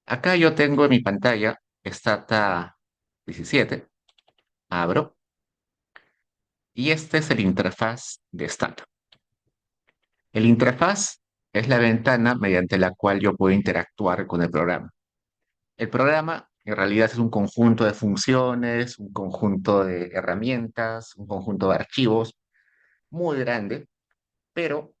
Acá yo tengo en mi pantalla Stata 17, abro, y este es el interfaz de Stata. El interfaz es la ventana mediante la cual yo puedo interactuar con el programa. El programa en realidad es un conjunto de funciones, un conjunto de herramientas, un conjunto de archivos muy grande, pero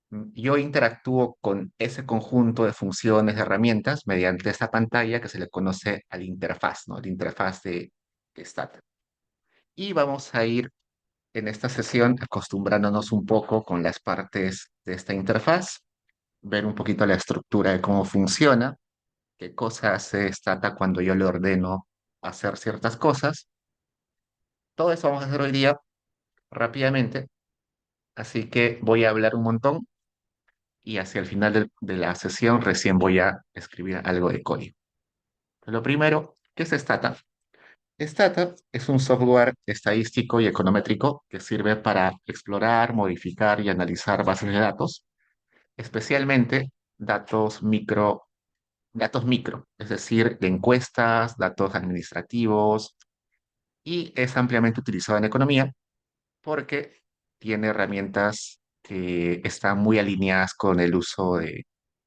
yo interactúo con ese conjunto de funciones, de herramientas, mediante esta pantalla que se le conoce al interfaz, ¿no? El interfaz de Stata. Y vamos a ir en esta sesión acostumbrándonos un poco con las partes de esta interfaz, ver un poquito la estructura de cómo funciona, qué cosa hace Stata cuando yo le ordeno hacer ciertas cosas. Todo eso vamos a hacer hoy día rápidamente, así que voy a hablar un montón y hacia el final de la sesión recién voy a escribir algo de código. Lo primero, ¿qué es Stata? Stata es un software estadístico y econométrico que sirve para explorar, modificar y analizar bases de datos, especialmente datos micro, es decir, de encuestas, datos administrativos, y es ampliamente utilizado en economía porque tiene herramientas que están muy alineadas con el uso de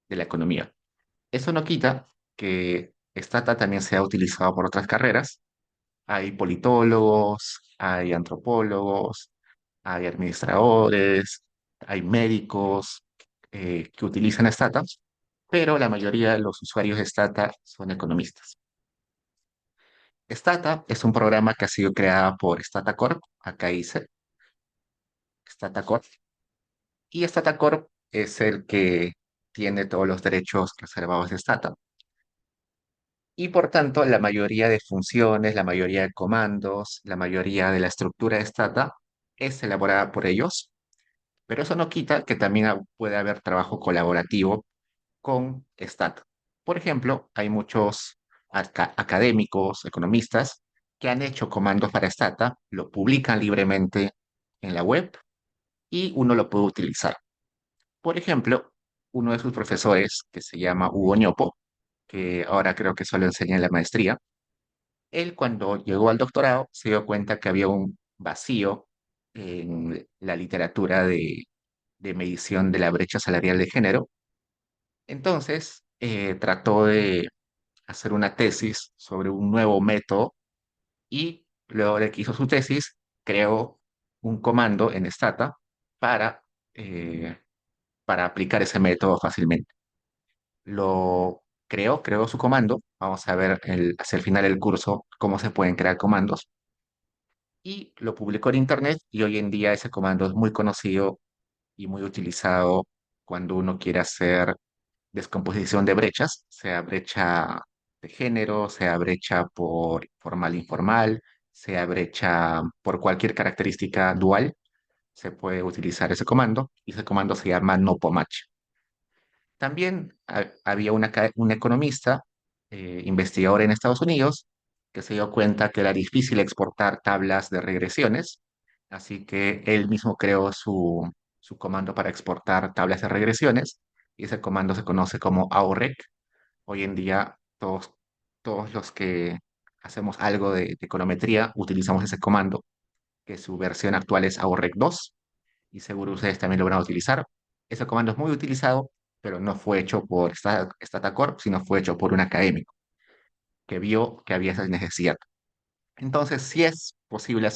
la economía. Eso no quita que Stata también sea utilizado por otras carreras. Hay politólogos, hay antropólogos, hay administradores, hay médicos que utilizan Stata, pero la mayoría de los usuarios de Stata son economistas. Stata es un programa que ha sido creado por Stata Corp, acá dice Stata Corp, y Stata Corp es el que tiene todos los derechos reservados de Stata. Y por tanto, la mayoría de funciones, la mayoría de comandos, la mayoría de la estructura de Stata es elaborada por ellos, pero eso no quita que también puede haber trabajo colaborativo con Stata. Por ejemplo, hay muchos académicos, economistas, que han hecho comandos para Stata, lo publican libremente en la web y uno lo puede utilizar. Por ejemplo, uno de sus profesores, que se llama Hugo Ñopo, que ahora creo que solo enseña en la maestría, él cuando llegó al doctorado se dio cuenta que había un vacío en la literatura de medición de la brecha salarial de género. Entonces, trató de hacer una tesis sobre un nuevo método y luego de que hizo su tesis, creó un comando en Stata para, eh, para aplicar ese método fácilmente. Creó su comando. Vamos a ver hacia el final del curso cómo se pueden crear comandos y lo publicó en Internet y hoy en día ese comando es muy conocido y muy utilizado cuando uno quiere hacer descomposición de brechas, sea brecha de género, sea brecha por formal-informal, sea brecha por cualquier característica dual, se puede utilizar ese comando y ese comando se llama NOPOMATCH. También había un economista, investigador en Estados Unidos, que se dio cuenta que era difícil exportar tablas de regresiones, así que él mismo creó su comando para exportar tablas de regresiones, y ese comando se conoce como AOREC. Hoy en día todos los que hacemos algo de econometría utilizamos ese comando, que su versión actual es AOREC 2 y seguro ustedes también lo van a utilizar. Ese comando es muy utilizado, pero no fue hecho por Statacorp, sino fue hecho por un académico que vio que había esa necesidad. Entonces, sí es posible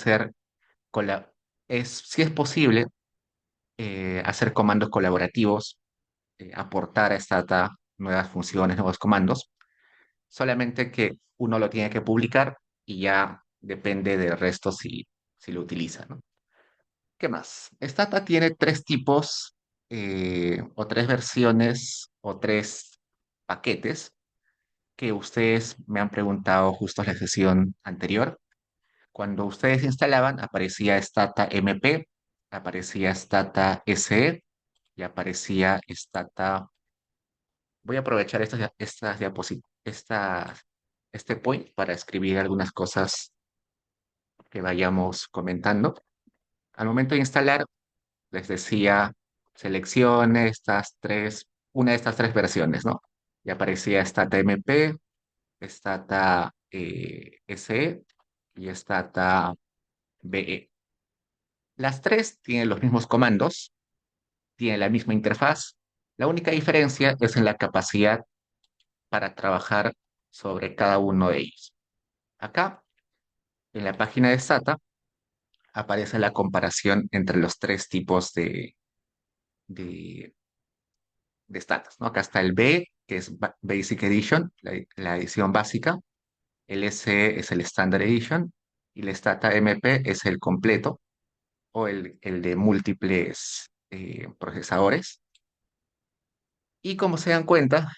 cola- sí es posible hacer comandos colaborativos, aportar a Stata nuevas funciones, nuevos comandos, solamente que uno lo tiene que publicar y ya depende del resto si lo utiliza, ¿no? ¿Qué más? Stata tiene tres tipos o tres versiones o tres paquetes que ustedes me han preguntado justo en la sesión anterior. Cuando ustedes instalaban, aparecía Stata MP, aparecía Stata SE y aparecía Stata. Voy a aprovechar estas diapositivas, este point para escribir algunas cosas que vayamos comentando. Al momento de instalar, les decía, seleccione una de estas tres versiones, ¿no? y aparecía Stata MP, Stata SE y Stata BE. Las tres tienen los mismos comandos, tienen la misma interfaz. La única diferencia es en la capacidad para trabajar sobre cada uno de ellos. Acá, en la página de SATA, aparece la comparación entre los tres tipos de, de status, ¿no? Acá está el B, que es Basic Edition, la edición básica. El S es el Standard Edition. Y el Stata MP es el completo o el de múltiples procesadores. Y como se dan cuenta,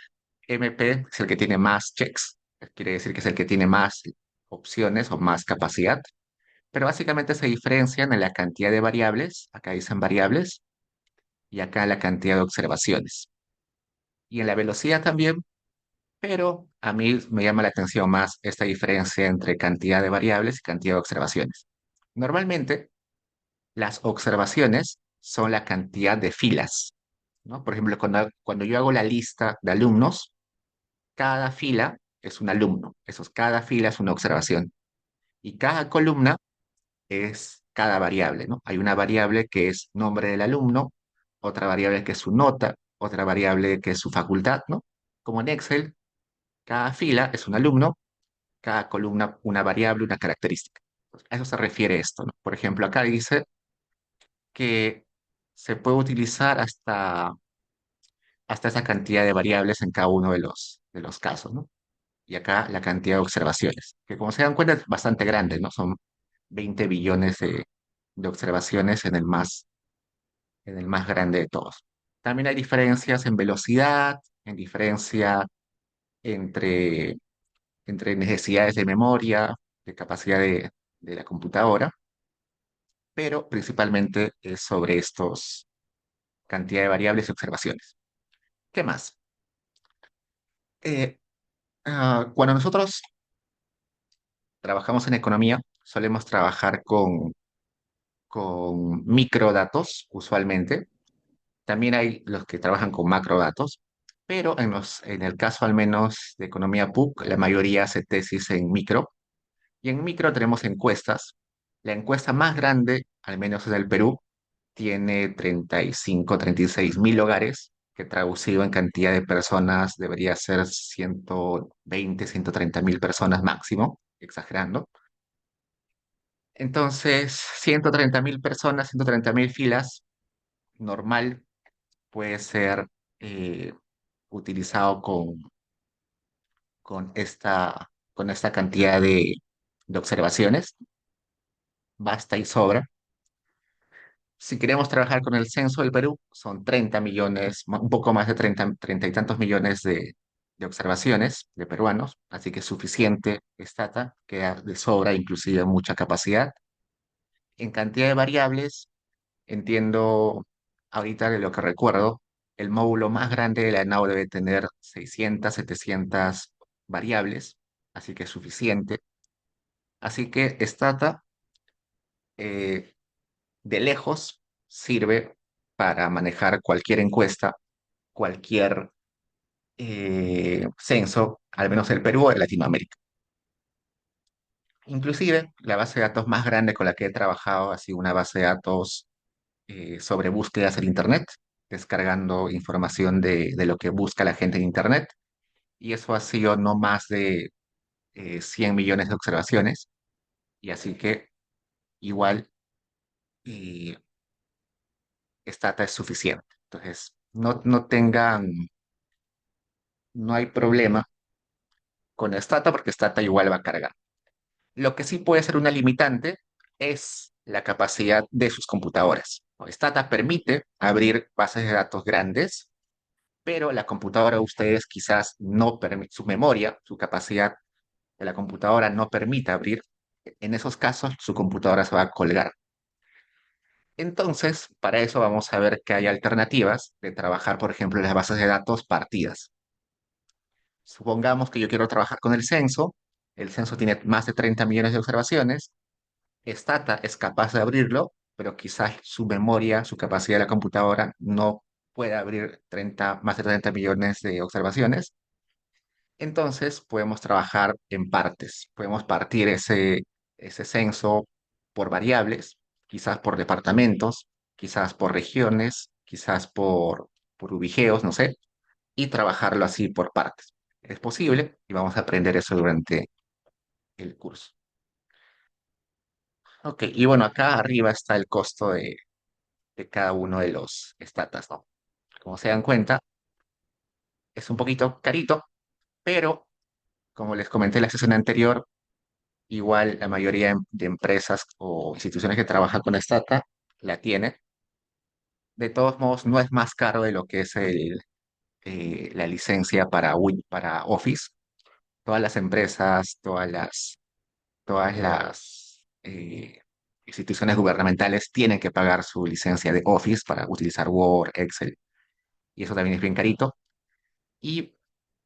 MP es el que tiene más checks. Quiere decir que es el que tiene más opciones o más capacidad. Pero básicamente se diferencian en la cantidad de variables. Acá dicen variables y acá la cantidad de observaciones. Y en la velocidad también, pero a mí me llama la atención más esta diferencia entre cantidad de variables y cantidad de observaciones. Normalmente, las observaciones son la cantidad de filas, ¿no? Por ejemplo, cuando yo hago la lista de alumnos, cada fila es un alumno, cada fila es una observación y cada columna es cada variable, ¿no? Hay una variable que es nombre del alumno, otra variable que es su nota, otra variable que es su facultad, ¿no? Como en Excel, cada fila es un alumno, cada columna una variable, una característica. Pues, a eso se refiere esto, ¿no? Por ejemplo, acá dice que se puede utilizar hasta esa cantidad de variables en cada uno de los casos, ¿no? Y acá la cantidad de observaciones, que como se dan cuenta es bastante grande, ¿no? Son 20 billones de observaciones en el más grande de todos. También hay diferencias en velocidad, en diferencia entre, entre necesidades de memoria, de capacidad de la computadora, pero principalmente es sobre estos cantidad de variables y observaciones. ¿Qué más? Eh, Cuando nosotros trabajamos en economía, solemos trabajar con microdatos usualmente. También hay los que trabajan con macrodatos, pero en el caso al menos de economía PUC, la mayoría hace tesis en micro. Y en micro tenemos encuestas. La encuesta más grande, al menos en el Perú, tiene 36.000 hogares, que traducido en cantidad de personas debería ser 120.000, 130.000 personas exagerando. Entonces, 130.000 personas, 130.000 filas, normal puede ser eh, utilizado con esta cantidad de observaciones, basta y sobra. Si queremos trabajar con el censo del Perú, son 30 millones, un poco más de 30 y tantos millones de observaciones de peruanos, así que es suficiente Stata, queda de sobra, inclusive mucha capacidad. En cantidad de variables, entiendo ahorita de lo que recuerdo, el módulo más grande de la NAO debe tener 600, 700 variables, así que es suficiente. Así que Stata eh, de lejos sirve para manejar cualquier encuesta, cualquier censo, al menos el Perú o en Latinoamérica. Inclusive la base de datos más grande con la que he trabajado ha sido una base de datos sobre búsquedas en Internet, descargando información de lo que busca la gente en Internet. Y eso ha sido no más de 100 millones de observaciones. Y así que igual eh, Stata es suficiente. Entonces, no hay problema con Stata porque Stata igual va a cargar. Lo que sí puede ser una limitante es la capacidad de sus computadoras. Stata permite abrir bases de datos grandes, pero la computadora de ustedes quizás no permite, su memoria, su capacidad de la computadora no permite abrir. En esos casos, su computadora se va a colgar. Entonces, para eso vamos a ver que hay alternativas de trabajar, por ejemplo, en las bases de datos partidas. Supongamos que yo quiero trabajar con el censo tiene más de 30 millones de observaciones, Stata es capaz de abrirlo, pero quizás su memoria, su capacidad de la computadora no puede abrir más de 30 millones de observaciones. Entonces podemos trabajar en partes. Podemos partir ese censo por variables, quizás por departamentos, quizás por regiones, quizás por ubigeos, no sé, y trabajarlo así por partes. Es posible y vamos a aprender eso durante el curso. Ok, y bueno, acá arriba está el costo de cada uno de los estatas, ¿no? Como se dan cuenta, es un poquito carito, pero como les comenté en la sesión anterior, igual la mayoría de empresas o instituciones que trabajan con Stata la tiene. De todos modos, no es más caro de lo que es la licencia para Office. Todas las empresas, todas las instituciones gubernamentales tienen que pagar su licencia de Office para utilizar Word, Excel, y eso también es bien carito. Y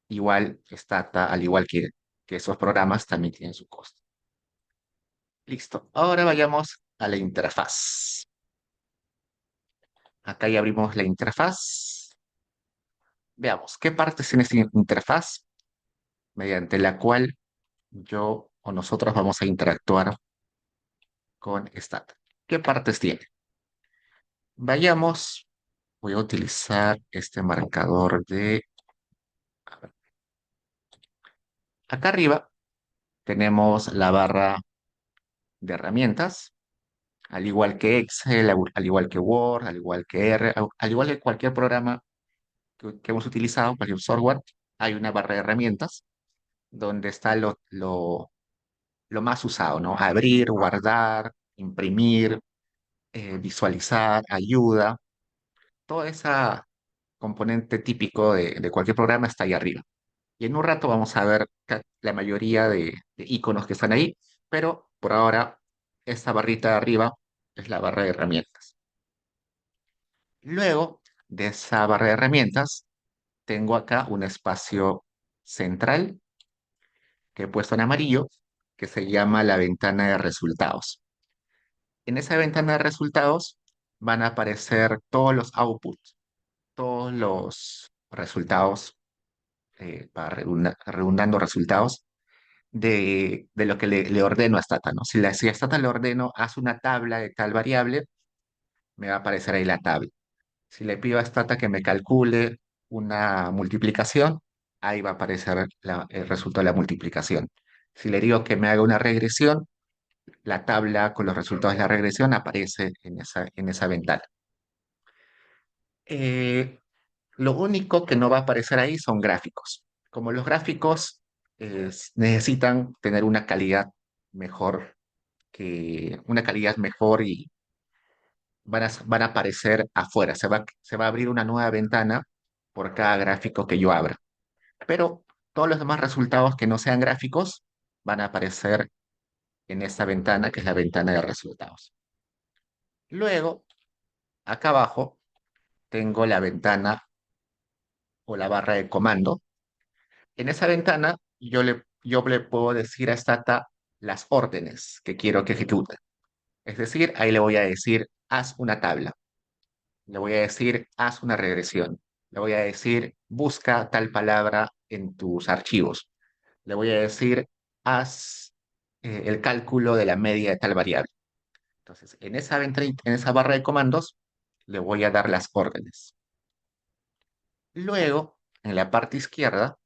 igual Stata, al igual que esos programas, también tienen su costo. Listo. Ahora vayamos a la interfaz. Acá ya abrimos la interfaz. Veamos, ¿qué partes tiene esta interfaz mediante la cual yo o nosotros vamos a interactuar con Stata? ¿Qué partes tiene? Vayamos, voy a utilizar este marcador de... a ver, acá arriba tenemos la barra de herramientas, al igual que Excel, al igual que Word, al igual que R, al igual que cualquier programa que hemos utilizado, cualquier software, hay una barra de herramientas donde está lo más usado, ¿no? Abrir, guardar, imprimir, visualizar, ayuda, toda esa componente típico de cualquier programa está ahí arriba. Y en un rato vamos a ver la mayoría de iconos que están ahí, pero por ahora esta barrita de arriba es la barra de herramientas. Luego de esa barra de herramientas, tengo acá un espacio central que he puesto en amarillo, que se llama la ventana de resultados. En esa ventana de resultados van a aparecer todos los outputs, todos los resultados, redundando resultados de lo que le ordeno a Stata, ¿no? Si a Stata le ordeno, haz una tabla de tal variable, me va a aparecer ahí la tabla. Si le pido a Stata que me calcule una multiplicación, ahí va a aparecer el resultado de la multiplicación. Si le digo que me haga una regresión, la tabla con los resultados de la regresión aparece en esa ventana. Eh, lo único que no va a aparecer ahí son gráficos. Como los gráficos necesitan tener una calidad mejor y van a aparecer afuera. Se va a abrir una nueva ventana por cada gráfico que yo abra. Pero todos los demás resultados que no sean gráficos van a aparecer en esta ventana, que es la ventana de resultados. Luego, acá abajo, tengo la ventana o la barra de comando. En esa ventana, yo le puedo decir a Stata las órdenes que quiero que ejecute. Es decir, ahí le voy a decir, haz una tabla. Le voy a decir, haz una regresión. Le voy a decir, busca tal palabra en tus archivos. Le voy a decir, haz el cálculo de la media de tal variable. Entonces, en esa barra de comandos, le voy a dar las órdenes. Luego, en la parte izquierda,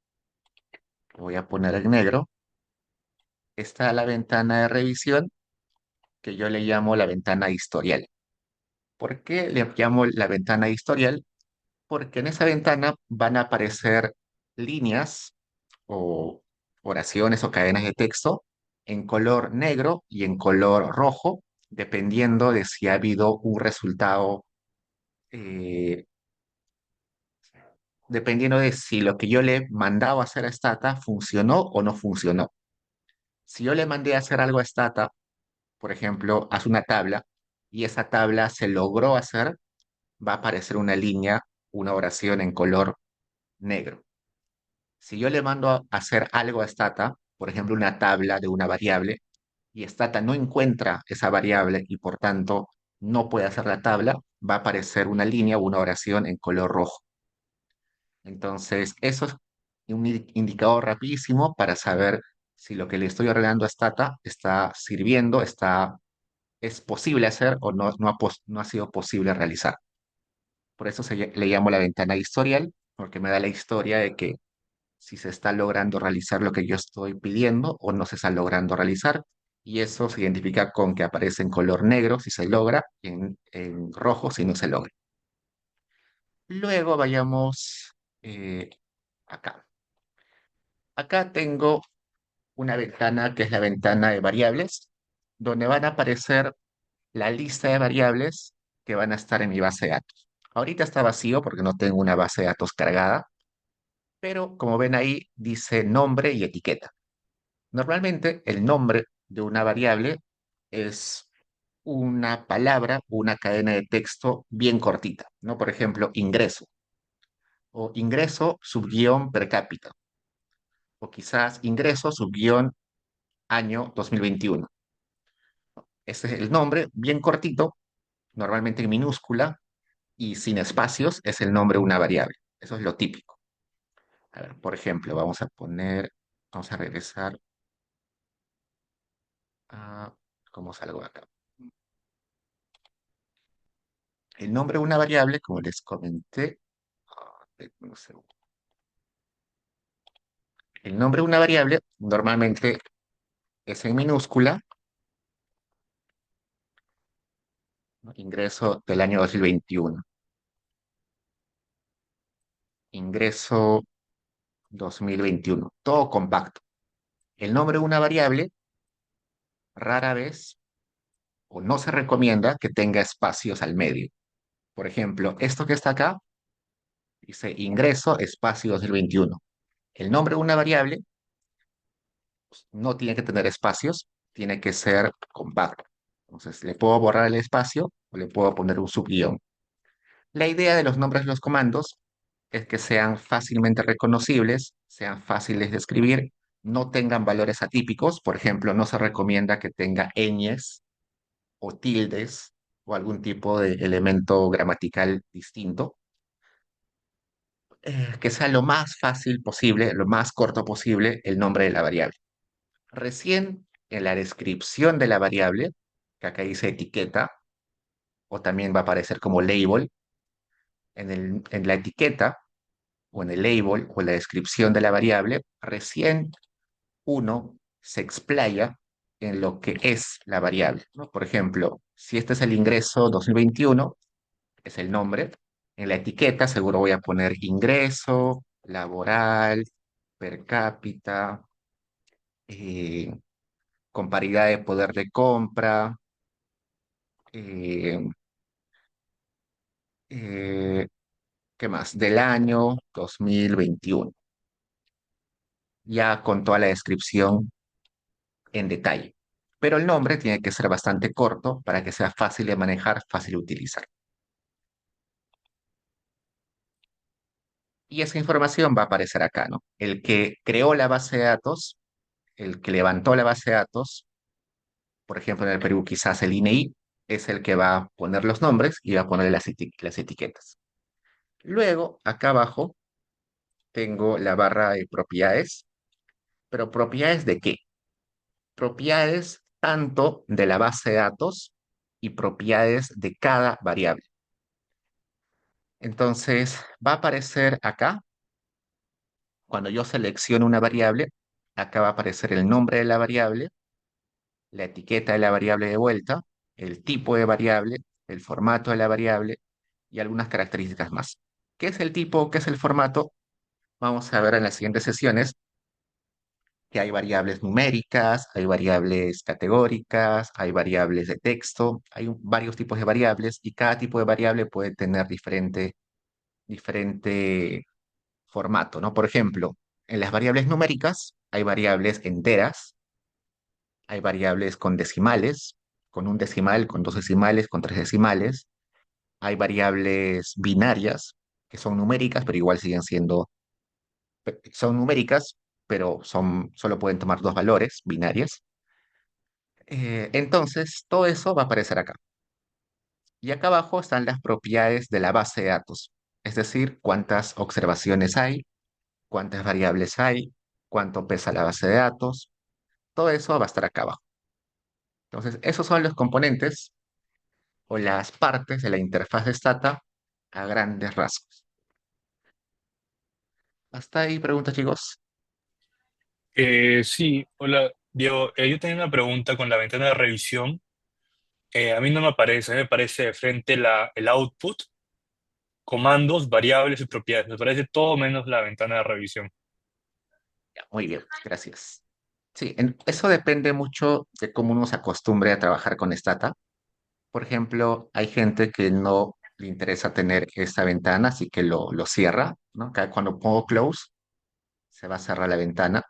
voy a poner en negro, está la ventana de revisión que yo le llamo la ventana historial. ¿Por qué le llamo la ventana historial? Porque en esa ventana van a aparecer líneas o oraciones o cadenas de texto en color negro y en color rojo, dependiendo de si ha habido un resultado, eh, dependiendo de si lo que yo le he mandado a hacer a Stata funcionó o no funcionó. Si yo le mandé a hacer algo a Stata, por ejemplo, haz una tabla y esa tabla se logró hacer, va a aparecer una línea, una oración en color negro. Si yo le mando a hacer algo a Stata, por ejemplo, una tabla de una variable, y Stata no encuentra esa variable y por tanto no puede hacer la tabla, va a aparecer una línea o una oración en color rojo. Entonces, un indicador rapidísimo para saber si lo que le estoy ordenando a Stata está sirviendo, es posible hacer o no ha sido posible realizar. Por eso le llamo la ventana de historial, porque me da la historia de que si se está logrando realizar lo que yo estoy pidiendo o no se está logrando realizar. Y eso se identifica con que aparece en color negro si se logra y en rojo si no se logra. Luego vayamos acá. Acá tengo una ventana que es la ventana de variables, donde van a aparecer la lista de variables que van a estar en mi base de datos. Ahorita está vacío porque no tengo una base de datos cargada, pero como ven ahí dice nombre y etiqueta. Normalmente el nombre de una variable es una palabra o una cadena de texto bien cortita, ¿no? Por ejemplo, ingreso o ingreso subguión per cápita o quizás ingreso subguión año 2021. Ese es el nombre bien cortito, normalmente en minúscula y sin espacios, es el nombre de una variable. Eso es lo típico. A ver, por ejemplo, vamos a regresar a cómo salgo de acá. El nombre de una variable, como les comenté, un segundo. El nombre de una variable normalmente es en minúscula, ¿no? Ingreso del año 2021. Ingreso 2021. Todo compacto. El nombre de una variable rara vez o no se recomienda que tenga espacios al medio. Por ejemplo, esto que está acá dice ingreso espacio 2021. El nombre de una variable pues, no tiene que tener espacios, tiene que ser compacto. Entonces, le puedo borrar el espacio o le puedo poner un subguión. La idea de los nombres de los comandos es que sean fácilmente reconocibles, sean fáciles de escribir, no tengan valores atípicos. Por ejemplo, no se recomienda que tenga ñes o tildes o algún tipo de elemento gramatical distinto. Que sea lo más fácil posible, lo más corto posible el nombre de la variable. Recién en la descripción de la variable, que acá dice etiqueta, o también va a aparecer como label, en la etiqueta o en el label o en la descripción de la variable, recién uno se explaya en lo que es la variable, ¿no? Por ejemplo, si este es el ingreso 2021, es el nombre. En la etiqueta seguro voy a poner ingreso, laboral, per cápita, eh, con paridad de poder de compra, eh, eh, ¿qué más? Del año 2021, ya con toda la descripción en detalle. Pero el nombre tiene que ser bastante corto para que sea fácil de manejar, fácil de utilizar. Y esa información va a aparecer acá, ¿no? El que creó la base de datos, el que levantó la base de datos, por ejemplo, en el Perú quizás el INEI, es el que va a poner los nombres y va a poner las etiquetas. Luego, acá abajo, tengo la barra de propiedades, pero ¿propiedades de qué? Propiedades tanto de la base de datos y propiedades de cada variable. Entonces, va a aparecer acá, cuando yo selecciono una variable, acá va a aparecer el nombre de la variable, la etiqueta de la variable de vuelta, el tipo de variable, el formato de la variable y algunas características más. ¿Qué es el tipo? ¿Qué es el formato? Vamos a ver en las siguientes sesiones que hay variables numéricas, hay variables categóricas, hay variables de texto, hay varios tipos de variables y cada tipo de variable puede tener diferente formato, ¿no? Por ejemplo, en las variables numéricas hay variables enteras, hay variables con decimales, con un decimal, con dos decimales, con tres decimales, hay variables binarias que son numéricas, pero igual siguen siendo, son numéricas, pero solo pueden tomar dos valores binarias. Entonces, todo eso va a aparecer acá. Y acá abajo están las propiedades de la base de datos, es decir, cuántas observaciones hay, cuántas variables hay, cuánto pesa la base de datos, todo eso va a estar acá abajo. Entonces, esos son los componentes o las partes de la interfaz de Stata a grandes rasgos. Hasta ahí, preguntas, chicos. Sí, hola, Diego. Yo tenía una pregunta con la ventana de revisión. A mí no me aparece, me parece de frente el output, comandos, variables y propiedades. Me parece todo menos la ventana de revisión. Ya, muy bien, gracias. Sí, eso depende mucho de cómo uno se acostumbre a trabajar con Stata. Por ejemplo, hay gente que no le interesa tener esta ventana, así que lo cierra, ¿no? Acá cuando pongo close, se va a cerrar la ventana.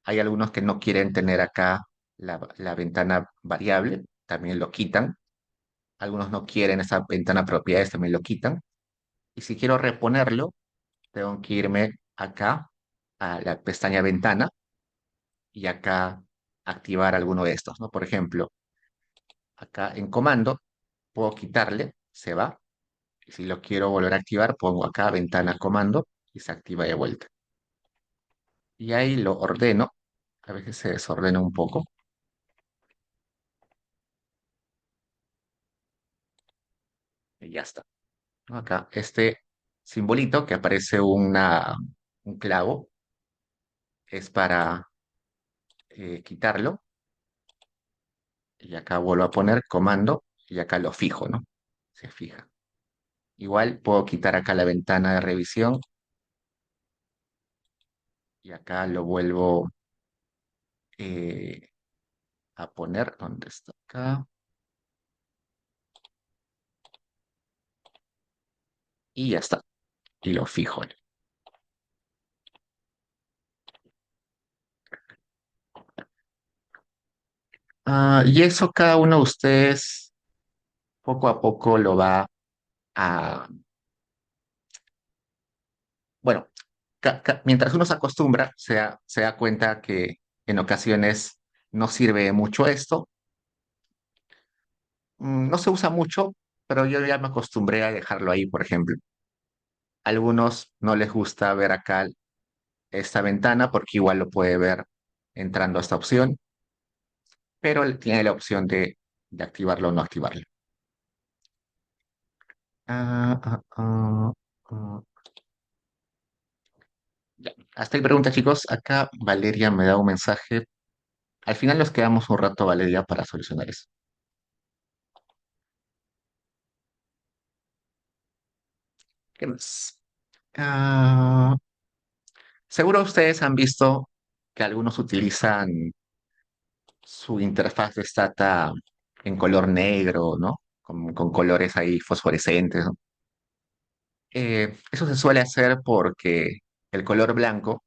Hay algunos que no quieren tener acá la ventana variable, también lo quitan. Algunos no quieren esa ventana propiedades, también lo quitan. Y si quiero reponerlo, tengo que irme acá a la pestaña ventana y acá activar alguno de estos, ¿no? Por ejemplo, acá en comando puedo quitarle, se va. Y si lo quiero volver a activar, pongo acá ventana comando y se activa de vuelta. Y ahí lo ordeno. A veces se desordena un poco. Y ya está, ¿no? Acá este simbolito que aparece un clavo es para quitarlo. Y acá vuelvo a poner comando y acá lo fijo, ¿no? Se fija. Igual puedo quitar acá la ventana de revisión y acá lo vuelvo eh, a poner. ¿Dónde está acá? Y ya está. Y lo fijo. Y eso cada uno de ustedes poco a poco lo va a... Bueno, mientras uno se acostumbra, se da cuenta que en ocasiones no sirve mucho esto. No se usa mucho, pero yo ya me acostumbré a dejarlo ahí, por ejemplo. Algunos no les gusta ver acá esta ventana porque igual lo puede ver entrando a esta opción, pero él tiene la opción de activarlo o no activarlo. Ah, ah, ah, ah. Ya. Hasta ahí pregunta, chicos. Acá Valeria me da un mensaje. Al final nos quedamos un rato, Valeria, para solucionar eso. ¿Qué más? Ah, seguro ustedes han visto que algunos utilizan su interfaz de Stata en color negro, ¿no? Con colores ahí fosforescentes, ¿no? Eso se suele hacer porque el color blanco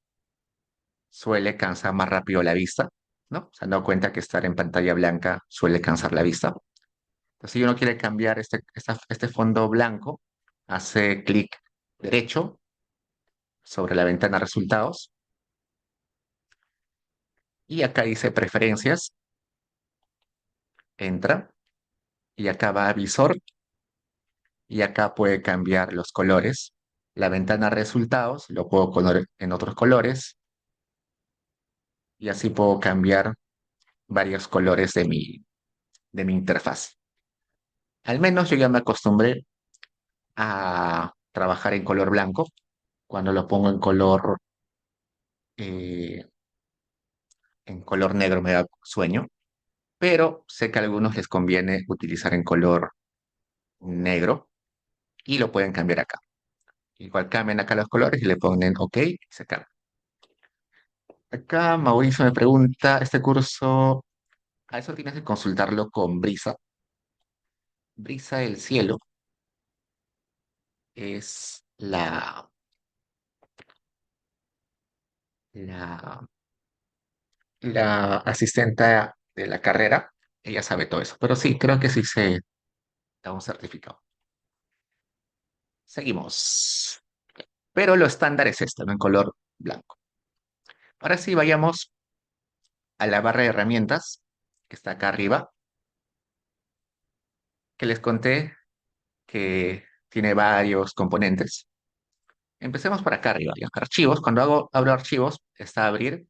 suele cansar más rápido la vista, ¿no? Se han dado cuenta que estar en pantalla blanca suele cansar la vista. Entonces, si uno quiere cambiar este fondo blanco, hace clic derecho sobre la ventana resultados y acá dice preferencias, entra y acá va a visor y acá puede cambiar los colores. La ventana resultados lo puedo poner en otros colores y así puedo cambiar varios colores de mi interfaz. Al menos yo ya me acostumbré a trabajar en color blanco. Cuando lo pongo eh, en color negro me da sueño, pero sé que a algunos les conviene utilizar en color negro y lo pueden cambiar acá. Igual cambian acá los colores y le ponen OK y se cambia. Acá Mauricio me pregunta, este curso, a eso tienes que consultarlo con Brisa. Brisa del Cielo es la, la asistente de la carrera. Ella sabe todo eso, pero sí, creo que sí se da un certificado. Seguimos. Pero lo estándar es esto, ¿no? En color blanco. Ahora sí, vayamos a la barra de herramientas que está acá arriba, que les conté que tiene varios componentes. Empecemos por acá arriba, ya. Archivos, cuando abro archivos, está abrir.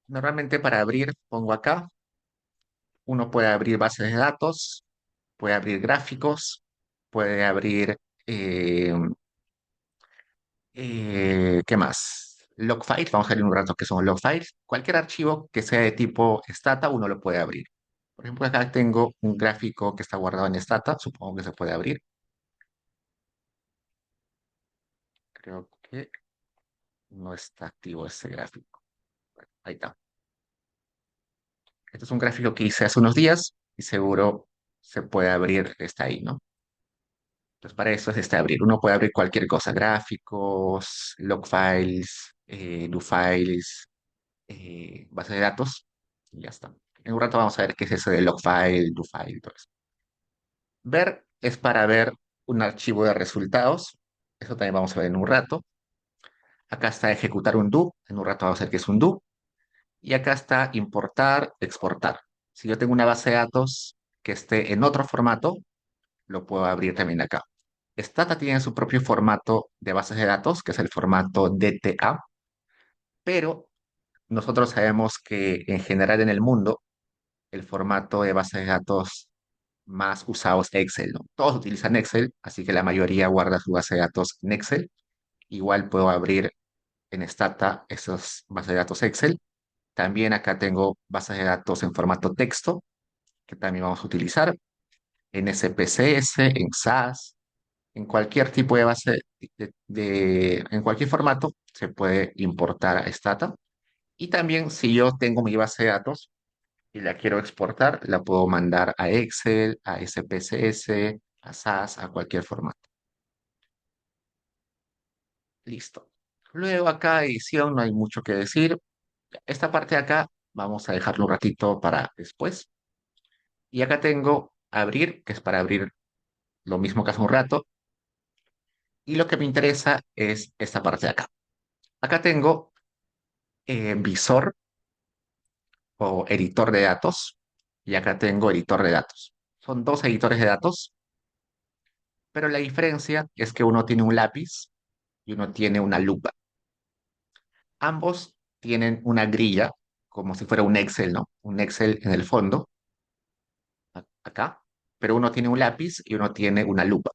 Normalmente para abrir pongo acá, uno puede abrir bases de datos, puede abrir gráficos, puede abrir, eh, ¿qué más? Log files, vamos a ver en un rato qué son log files. Cualquier archivo que sea de tipo Stata, uno lo puede abrir. Por ejemplo, acá tengo un gráfico que está guardado en Stata, supongo que se puede abrir. Creo que no está activo ese gráfico. Ahí está. Este es un gráfico que hice hace unos días y seguro se puede abrir, está ahí, ¿no? Entonces, para eso es este abrir. Uno puede abrir cualquier cosa, gráficos, log files, do files, base de datos, y ya está. En un rato vamos a ver qué es eso de log file, do file, todo eso. Ver es para ver un archivo de resultados. Eso también vamos a ver en un rato. Acá está ejecutar un do. En un rato vamos a ver qué es un do. Y acá está importar, exportar. Si yo tengo una base de datos que esté en otro formato, lo puedo abrir también acá. Stata tiene su propio formato de bases de datos, que es el formato DTA, pero nosotros sabemos que en general en el mundo el formato de bases de datos más usado es Excel, ¿no? Todos utilizan Excel, así que la mayoría guarda su base de datos en Excel. Igual puedo abrir en Stata esas bases de datos Excel. También acá tengo bases de datos en formato texto, que también vamos a utilizar, en SPSS, en SAS, en cualquier tipo de base, en cualquier formato se puede importar a Stata. Y también si yo tengo mi base de datos y la quiero exportar, la puedo mandar a Excel, a SPSS, a SAS, a cualquier formato. Listo. Luego acá edición no hay mucho que decir. Esta parte de acá vamos a dejarlo un ratito para después. Y acá tengo abrir, que es para abrir lo mismo que hace un rato. Y lo que me interesa es esta parte de acá. Acá tengo visor o editor de datos y acá tengo editor de datos. Son dos editores de datos, pero la diferencia es que uno tiene un lápiz y uno tiene una lupa. Ambos tienen una grilla, como si fuera un Excel, ¿no? Un Excel en el fondo, acá, pero uno tiene un lápiz y uno tiene una lupa.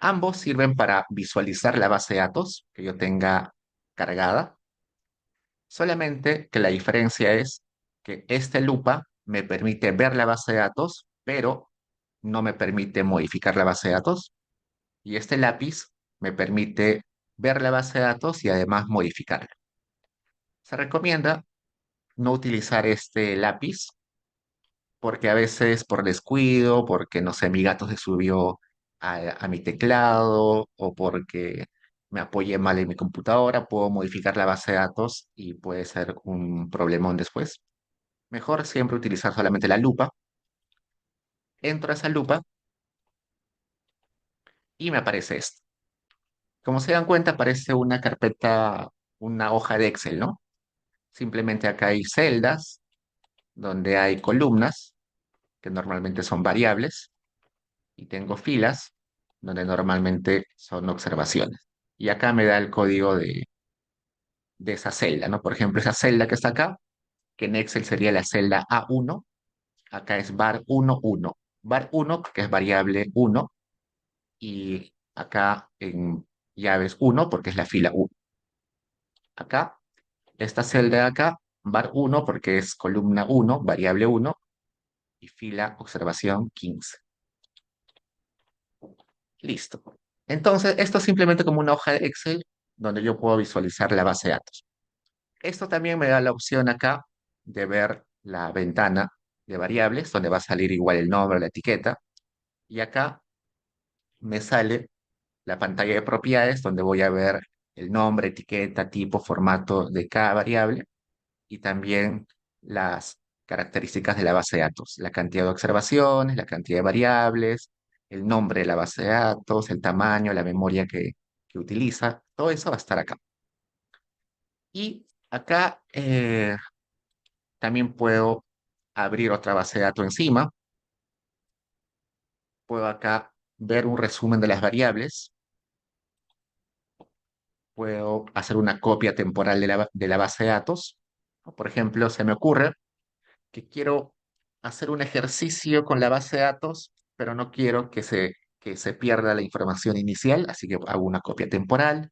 Ambos sirven para visualizar la base de datos que yo tenga cargada, solamente que la diferencia es que esta lupa me permite ver la base de datos, pero no me permite modificar la base de datos, y este lápiz me permite ver la base de datos y además modificarla. Se recomienda no utilizar este lápiz porque a veces por descuido, porque no sé, mi gato se subió a mi teclado o porque me apoyé mal en mi computadora, puedo modificar la base de datos y puede ser un problemón después. Mejor siempre utilizar solamente la lupa. Entro a esa lupa y me aparece esto. Como se dan cuenta, aparece una carpeta, una hoja de Excel, ¿no? Simplemente acá hay celdas donde hay columnas, que normalmente son variables, y tengo filas, donde normalmente son observaciones. Y acá me da el código de esa celda, ¿no? Por ejemplo, esa celda que está acá, que en Excel sería la celda A1, acá es var 1, 1. Var 1, que es variable 1, y acá en llaves 1, porque es la fila 1. Acá, esta celda de acá, var 1, porque es columna 1, variable 1, y fila observación 15. Listo. Entonces, esto es simplemente como una hoja de Excel donde yo puedo visualizar la base de datos. Esto también me da la opción acá de ver la ventana de variables, donde va a salir igual el nombre, la etiqueta. Y acá me sale la pantalla de propiedades, donde voy a ver el nombre, etiqueta, tipo, formato de cada variable y también las características de la base de datos, la cantidad de observaciones, la cantidad de variables, el nombre de la base de datos, el tamaño, la memoria que utiliza, todo eso va a estar acá. Y acá también puedo abrir otra base de datos encima, puedo acá ver un resumen de las variables puedo hacer una copia temporal de la base de datos. ¿No? Por ejemplo, se me ocurre que quiero hacer un ejercicio con la base de datos, pero no quiero que se pierda la información inicial, así que hago una copia temporal.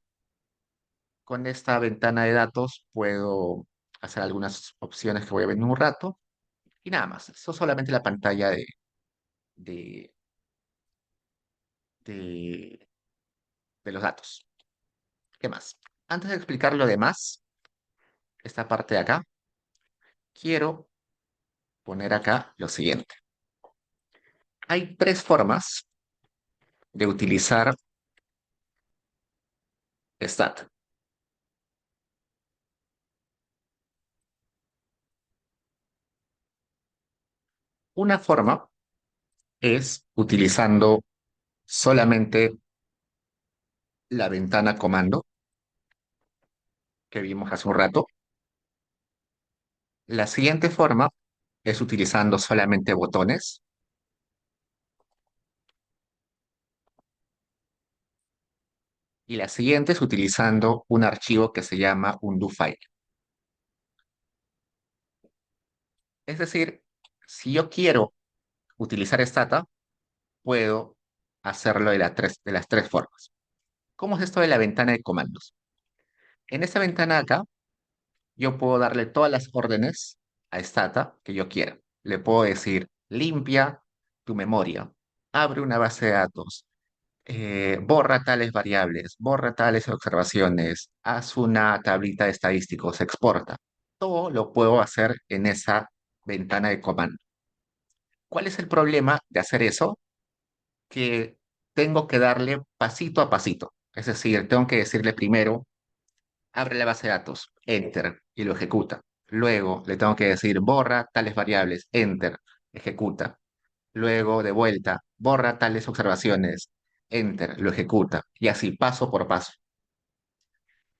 Con esta ventana de datos puedo hacer algunas opciones que voy a ver en un rato y nada más. Eso es solamente la pantalla de, de, de los datos. ¿Qué más? Antes de explicar lo demás, esta parte de acá, quiero poner acá lo siguiente. Hay tres formas de utilizar stat. Una forma es utilizando solamente la ventana comando que vimos hace un rato. La siguiente forma es utilizando solamente botones. Y la siguiente es utilizando un archivo que se llama un do file. Es decir, si yo quiero utilizar Stata, puedo hacerlo de las tres formas. ¿Cómo es esto de la ventana de comandos? En esta ventana acá, yo puedo darle todas las órdenes a Stata que yo quiera. Le puedo decir, limpia tu memoria, abre una base de datos, borra tales variables, borra tales observaciones, haz una tablita de estadísticos, exporta. Todo lo puedo hacer en esa ventana de comando. ¿Cuál es el problema de hacer eso? Que tengo que darle pasito a pasito. Es decir, tengo que decirle primero, abre la base de datos, enter, y lo ejecuta. Luego le tengo que decir, borra tales variables, enter, ejecuta. Luego, de vuelta, borra tales observaciones, enter, lo ejecuta. Y así, paso por paso.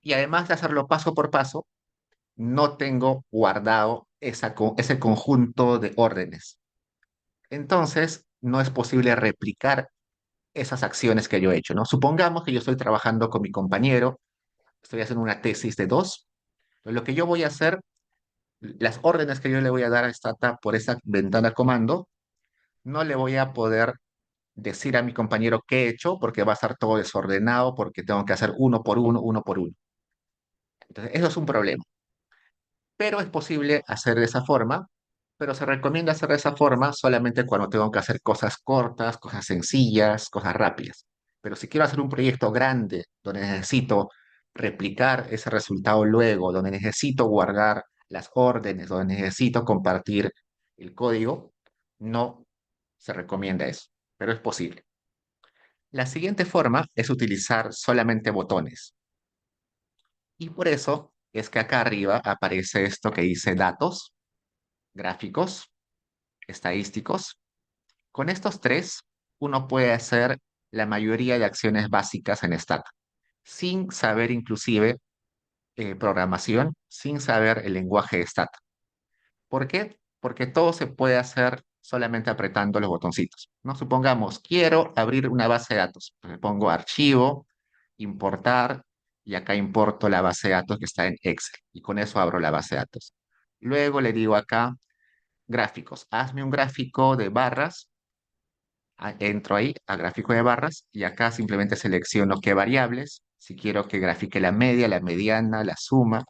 Y además de hacerlo paso por paso, no tengo guardado ese conjunto de órdenes. Entonces, no es posible replicar esas acciones que yo he hecho, ¿no? Supongamos que yo estoy trabajando con mi compañero, estoy haciendo una tesis de dos. Lo que yo voy a hacer, las órdenes que yo le voy a dar a Stata por esa ventana comando, no le voy a poder decir a mi compañero qué he hecho porque va a estar todo desordenado, porque tengo que hacer uno por uno, uno por uno. Entonces, eso es un problema. Pero es posible hacer de esa forma, pero se recomienda hacer de esa forma solamente cuando tengo que hacer cosas cortas, cosas sencillas, cosas rápidas. Pero si quiero hacer un proyecto grande donde necesito replicar ese resultado luego, donde necesito guardar las órdenes, donde necesito compartir el código, no se recomienda eso, pero es posible. La siguiente forma es utilizar solamente botones. Y por eso es que acá arriba aparece esto que dice datos, gráficos, estadísticos. Con estos tres, uno puede hacer la mayoría de acciones básicas en Stata, sin saber inclusive programación, sin saber el lenguaje de Stata. ¿Por qué? Porque todo se puede hacer solamente apretando los botoncitos. ¿No? Supongamos, quiero abrir una base de datos. Pues le pongo archivo, importar, y acá importo la base de datos que está en Excel. Y con eso abro la base de datos. Luego le digo acá, gráficos. Hazme un gráfico de barras. Entro ahí a gráfico de barras y acá simplemente selecciono qué variables. Si quiero que grafique la media, la mediana, la suma,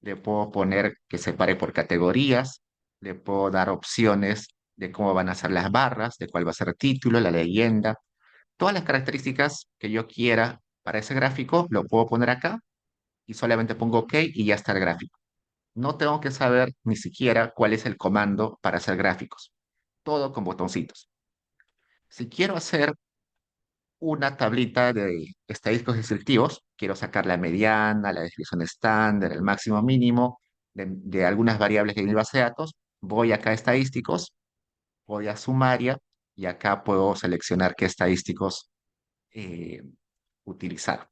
le puedo poner que separe por categorías, le puedo dar opciones de cómo van a ser las barras, de cuál va a ser el título, la leyenda, todas las características que yo quiera para ese gráfico, lo puedo poner acá y solamente pongo OK y ya está el gráfico. No tengo que saber ni siquiera cuál es el comando para hacer gráficos, todo con botoncitos. Si quiero hacer una tablita de estadísticos descriptivos. Quiero sacar la mediana, la desviación estándar, el máximo mínimo de algunas variables de mi base de datos. Voy acá a estadísticos, voy a sumaria y acá puedo seleccionar qué estadísticos eh, utilizar.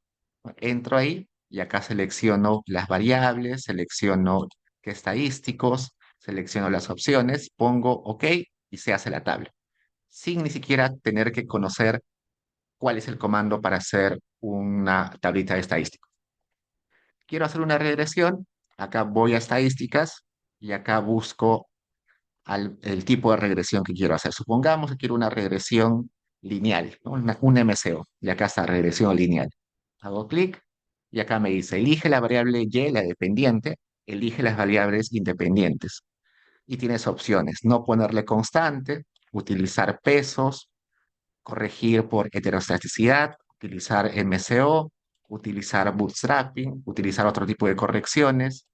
Entro ahí y acá selecciono las variables, selecciono qué estadísticos, selecciono las opciones, pongo OK y se hace la tabla, sin ni siquiera tener que conocer cuál es el comando para hacer una tablita de estadísticos. Quiero hacer una regresión, acá voy a estadísticas y acá busco el tipo de regresión que quiero hacer. Supongamos que quiero una regresión lineal, ¿no? Un MCO, y acá está regresión lineal. Hago clic y acá me dice, elige la variable y, la dependiente, elige las variables independientes. Y tienes opciones, no ponerle constante, utilizar pesos, corregir por heterostaticidad, utilizar MCO, utilizar bootstrapping, utilizar otro tipo de correcciones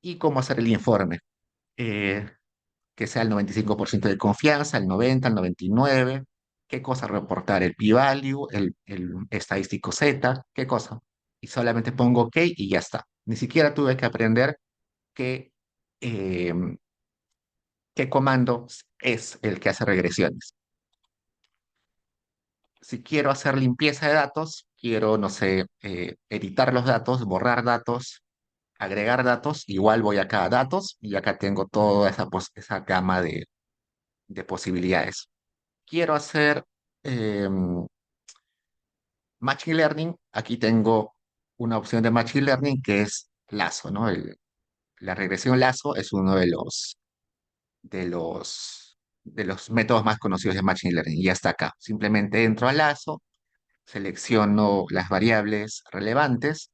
y cómo hacer el informe. Eh, que sea el 95% de confianza, el 90, el 99, qué cosa reportar, el p-value, el estadístico Z, qué cosa. Y solamente pongo OK y ya está. Ni siquiera tuve que aprender qué, eh, qué comando es el que hace regresiones. Si quiero hacer limpieza de datos, quiero, no sé, editar los datos, borrar datos, agregar datos, igual voy acá a datos y acá tengo toda esa gama de posibilidades. Quiero hacer eh, Machine Learning, aquí tengo una opción de Machine Learning que es lazo, ¿no? La regresión lazo es uno de los métodos más conocidos de Machine Learning y ya está acá. Simplemente entro al lazo, selecciono las variables relevantes,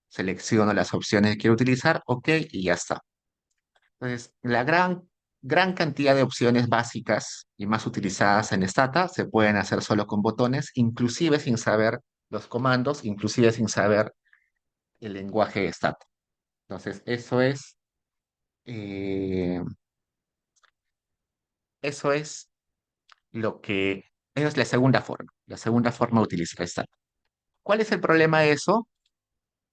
selecciono las opciones que quiero utilizar, OK, y ya está. Entonces, gran cantidad de opciones básicas y más utilizadas en Stata se pueden hacer solo con botones, inclusive sin saber los comandos, inclusive sin saber el lenguaje de Stata. Entonces, eh, eso es esa es la segunda forma de utilizar Stata. ¿Cuál es el problema de eso?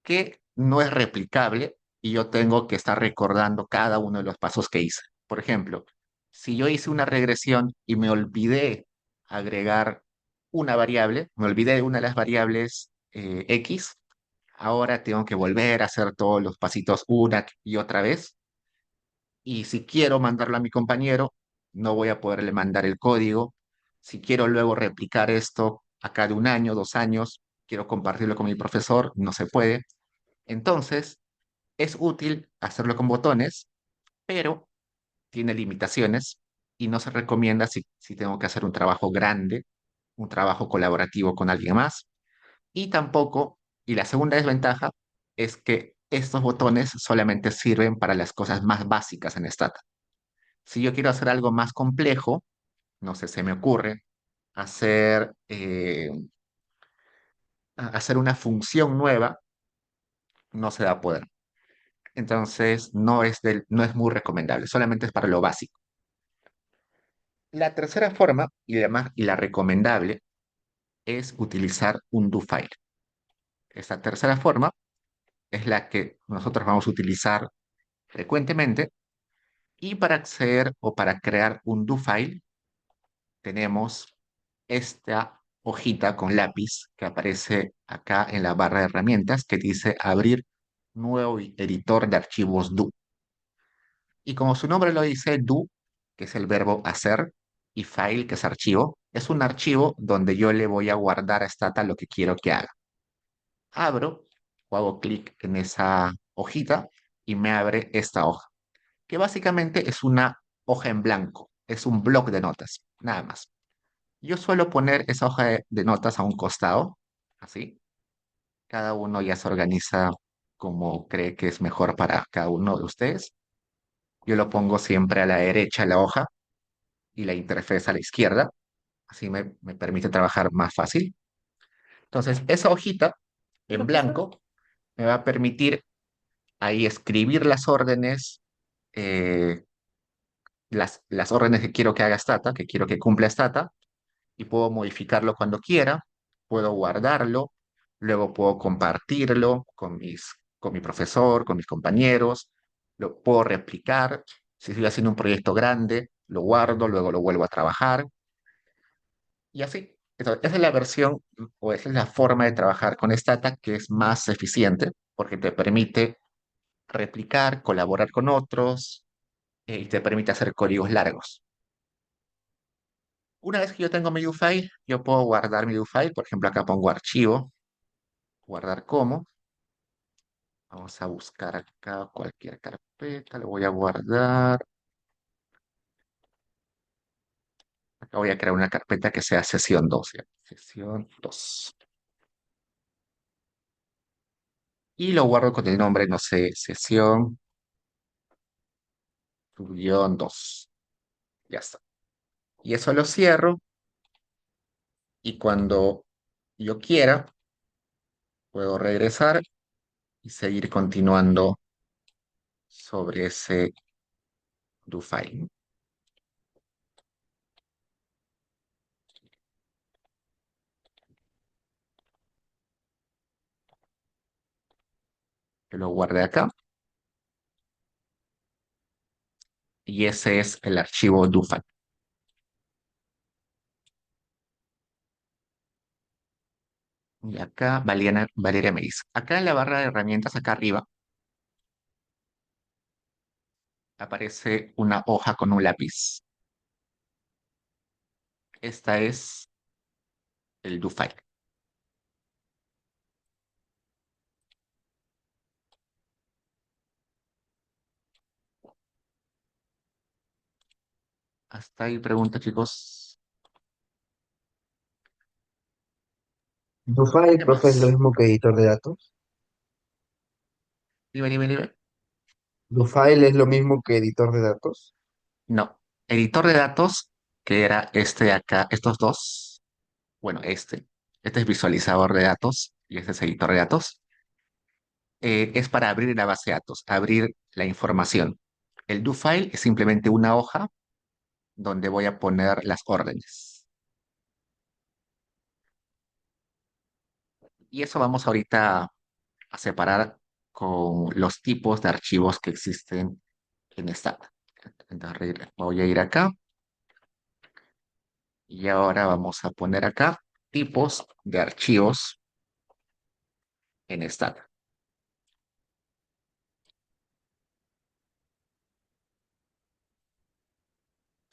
Que no es replicable y yo tengo que estar recordando cada uno de los pasos que hice. Por ejemplo, si yo hice una regresión y me olvidé agregar una variable, me olvidé de una de las variables X, ahora tengo que volver a hacer todos los pasitos una y otra vez. Y si quiero mandarlo a mi compañero, no voy a poderle mandar el código. Si quiero luego replicar esto acá de un año, 2 años, quiero compartirlo con mi profesor, no se puede. Entonces, es útil hacerlo con botones, pero tiene limitaciones y no se recomienda si tengo que hacer un trabajo grande, un trabajo colaborativo con alguien más. Y tampoco, y la segunda desventaja es que estos botones solamente sirven para las cosas más básicas en Stata. Si yo quiero hacer algo más complejo, no sé, se me ocurre hacer, hacer una función nueva, no se va a poder. Entonces, no es muy recomendable, solamente es para lo básico. La tercera forma, y la recomendable, es utilizar un do file. Esta tercera forma es la que nosotros vamos a utilizar frecuentemente y para acceder o para crear un do file tenemos esta hojita con lápiz que aparece acá en la barra de herramientas que dice abrir nuevo editor de archivos do. Y como su nombre lo dice, do, que es el verbo hacer, y file, que es archivo, es un archivo donde yo le voy a guardar a Stata lo que quiero que haga. Abro o hago clic en esa hojita y me abre esta hoja, que básicamente es una hoja en blanco, es un bloc de notas, nada más. Yo suelo poner esa hoja de notas a un costado, así. Cada uno ya se organiza como cree que es mejor para cada uno de ustedes. Yo lo pongo siempre a la derecha de la hoja y la interfaz a la izquierda. Así me permite trabajar más fácil. Entonces, esa hojita en blanco me va a permitir ahí escribir las órdenes, eh, las órdenes que quiero que haga Stata, que quiero que cumpla Stata, y puedo modificarlo cuando quiera, puedo guardarlo, luego puedo compartirlo con mi profesor, con mis compañeros, lo puedo replicar. Si estoy haciendo un proyecto grande, lo guardo, luego lo vuelvo a trabajar. Y así, esa es la versión o esa es la forma de trabajar con Stata que es más eficiente porque te permite replicar, colaborar con otros y te permite hacer códigos largos. Una vez que yo tengo mi file, yo puedo guardar mi file. Por ejemplo, acá pongo archivo, guardar como. Vamos a buscar acá cualquier carpeta, lo voy a guardar. Acá voy a crear una carpeta que sea sesión 2, ¿ya? Sesión 2. Y lo guardo con el nombre, no sé, sesión guión 2. Ya está. Y eso lo cierro y cuando yo quiera, puedo regresar y seguir continuando sobre ese do file. Que lo guardé acá y ese es el archivo do file. Y acá Valeria me dice, acá en la barra de herramientas, acá arriba, aparece una hoja con un lápiz. Esta es el do file. Hasta ahí pregunta, chicos. ¿DoFile, ¿Qué profe, es lo más? mismo que editor de datos? Dime, dime, dime. ¿DoFile es lo mismo que editor de datos? No. Editor de datos, que era este de acá, estos dos. Bueno, este. Este es visualizador de datos y este es editor de datos. Es para abrir la base de datos, abrir la información. El do file es simplemente una hoja donde voy a poner las órdenes. Y eso vamos ahorita a separar con los tipos de archivos que existen en Stata. Entonces voy a ir acá y ahora vamos a poner acá tipos de archivos en Stata.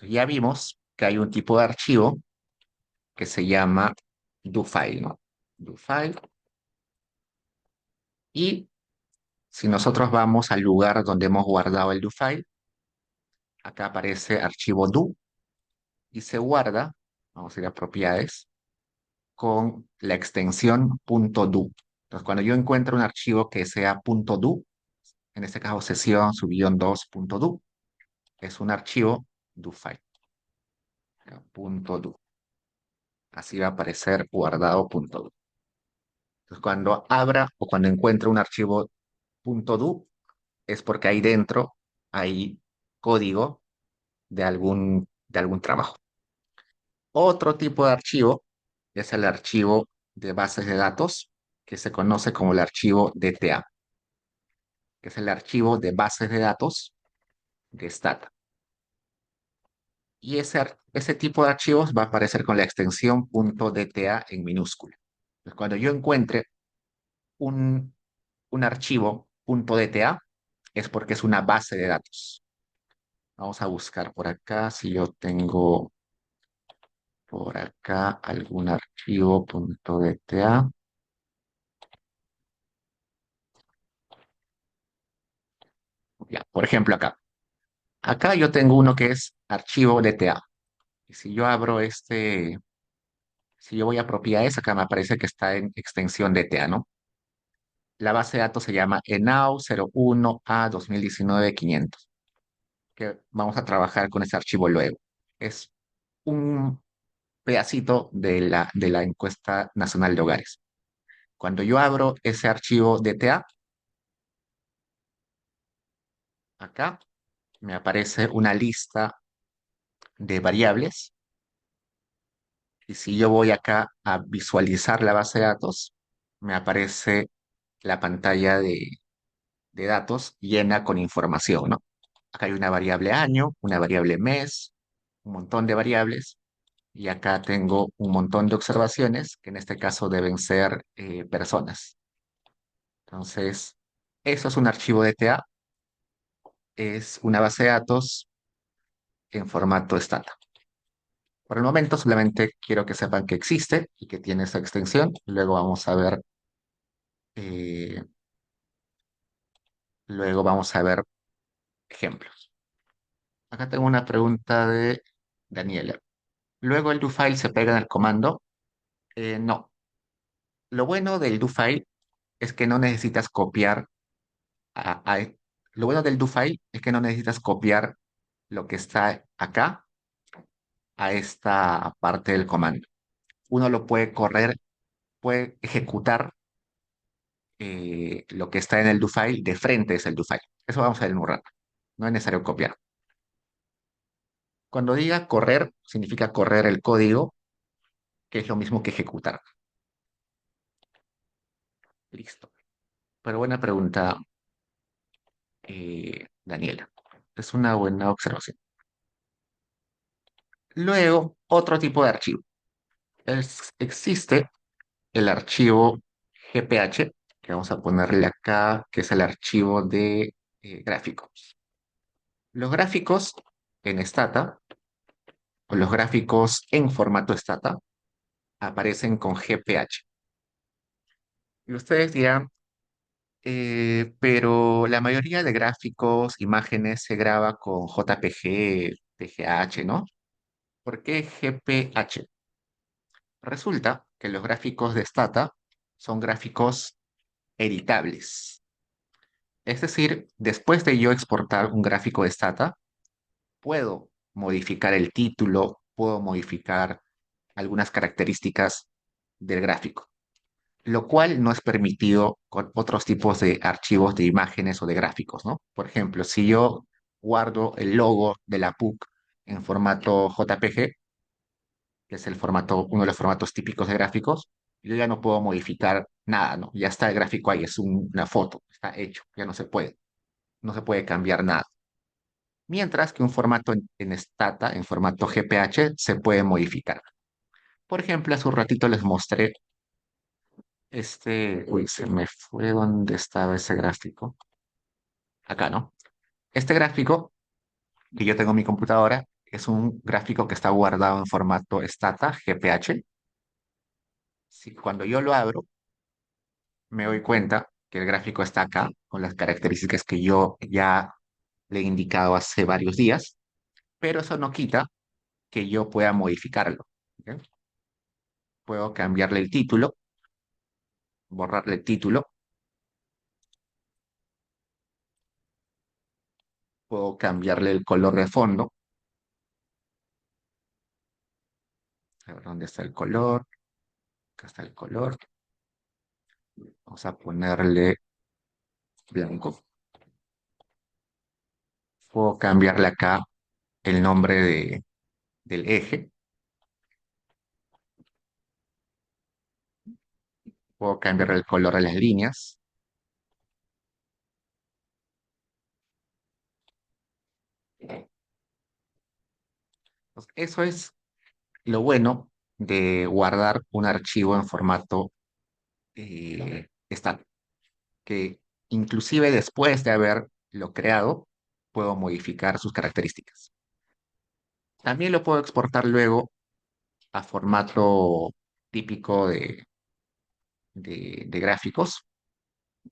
Ya vimos que hay un tipo de archivo que se llama do-file, ¿no? Do-file. Y si nosotros vamos al lugar donde hemos guardado el do-file, acá aparece archivo do y se guarda, vamos a ir a propiedades, con la extensión .do. Entonces, cuando yo encuentro un archivo que sea .do, en este caso sesión subguión 2.do, es un archivo do file, .do. Así va a aparecer guardado .do. Entonces, cuando abra o cuando encuentre un archivo .do, es porque ahí dentro hay código de algún trabajo. Otro tipo de archivo es el archivo de bases de datos, que se conoce como el archivo DTA, que es el archivo de bases de datos de Stata. Y ese tipo de archivos va a aparecer con la extensión .dta en minúscula. Entonces, cuando yo encuentre un, un archivo .dta, es porque es una base de datos. Vamos a buscar por acá si yo tengo por acá algún archivo .dta. Ya, por ejemplo, acá. Acá yo tengo uno que es archivo DTA. Y si yo abro si yo voy a propiedades, acá me aparece que está en extensión DTA, ¿no? La base de datos se llama ENAU 01A 2019-500, que vamos a trabajar con ese archivo luego. Es un pedacito de la encuesta nacional de hogares. Cuando yo abro ese archivo DTA, acá me aparece una lista de variables. Y si yo voy acá a visualizar la base de datos, me aparece la pantalla de datos llena con información, ¿no? Acá hay una variable año, una variable mes, un montón de variables, y acá tengo un montón de observaciones, que en este caso deben ser personas. Entonces, eso es un archivo de DTA, es una base de datos en formato stata. Por el momento solamente quiero que sepan que existe y que tiene esa extensión. Luego vamos a ver eh, Luego vamos a ver ejemplos. Acá tengo una pregunta de Daniela. Luego el do file se pega en el comando. No. Lo bueno del do file es que no necesitas copiar lo bueno del do file es que no necesitas copiar lo que está acá a esta parte del comando. Uno lo puede correr, puede ejecutar lo que está en el do file de frente es el do file. Eso vamos a ver en un rato. No es necesario copiar. Cuando diga correr, significa correr el código, que es lo mismo que ejecutar. Listo. Pero buena pregunta, Daniela. Es una buena observación. Luego, otro tipo de archivo. Existe el archivo GPH, que vamos a ponerle acá, que es el archivo de gráficos. Los gráficos en Stata, o los gráficos en formato Stata, aparecen con GPH. Y ustedes dirán, pero la mayoría de gráficos, imágenes, se graba con JPG, PGH, ¿no? ¿Por qué GPH? Resulta que los gráficos de Stata son gráficos editables. Es decir, después de yo exportar un gráfico de Stata, puedo modificar el título, puedo modificar algunas características del gráfico, lo cual no es permitido con otros tipos de archivos de imágenes o de gráficos, ¿no? Por ejemplo, si yo guardo el logo de la PUC en formato JPG, que es uno de los formatos típicos de gráficos, yo ya no puedo modificar nada, ¿no? Ya está el gráfico ahí, es una foto, está hecho, ya no se puede cambiar nada. Mientras que un formato en Stata, en formato GPH, se puede modificar. Por ejemplo, hace un ratito les mostré uy, se me fue donde estaba ese gráfico. Acá, ¿no? Este gráfico que yo tengo en mi computadora es un gráfico que está guardado en formato Stata, GPH. Si cuando yo lo abro, me doy cuenta que el gráfico está acá, con las características que yo ya le he indicado hace varios días, pero eso no quita que yo pueda modificarlo. ¿Ok? Puedo cambiarle el título, borrarle el título, puedo cambiarle el color de fondo. A ver, ¿dónde está el color? Acá está el color. Vamos a ponerle blanco. Puedo cambiarle acá el nombre del eje. Puedo cambiarle el color de las líneas. Entonces, eso es lo bueno de guardar un archivo en formato estático, que inclusive después de haberlo creado, puedo modificar sus características. También lo puedo exportar luego a formato típico de gráficos.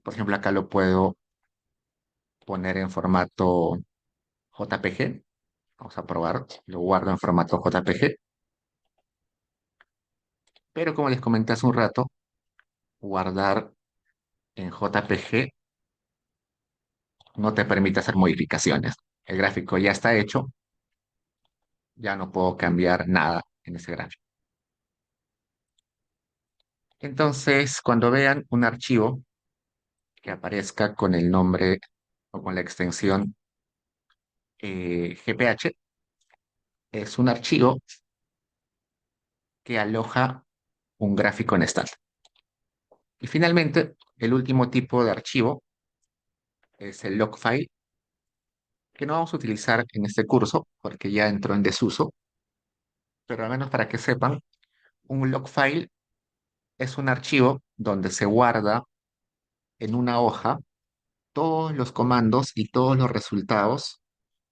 Por ejemplo, acá lo puedo poner en formato JPG. Vamos a probar. Lo guardo en formato JPG. Pero como les comenté hace un rato, guardar en JPG no te permite hacer modificaciones. El gráfico ya está hecho, ya no puedo cambiar nada en ese gráfico. Entonces, cuando vean un archivo que aparezca con el nombre o con la extensión GPH, es un archivo que aloja un gráfico en estándar. Y finalmente, el último tipo de archivo es el log file, que no vamos a utilizar en este curso porque ya entró en desuso, pero al menos para que sepan, un log file es un archivo donde se guarda en una hoja todos los comandos y todos los resultados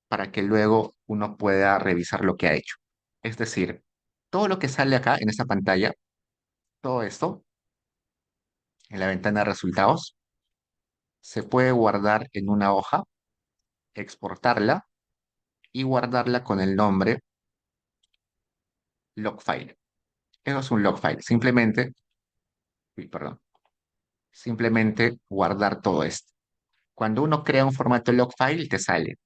para que luego uno pueda revisar lo que ha hecho. Es decir, todo lo que sale acá en esta pantalla, todo esto, en la ventana de resultados, se puede guardar en una hoja, exportarla y guardarla con el nombre log file. Eso es un log file. Simplemente, uy, perdón, simplemente guardar todo esto. Cuando uno crea un formato log file, te sale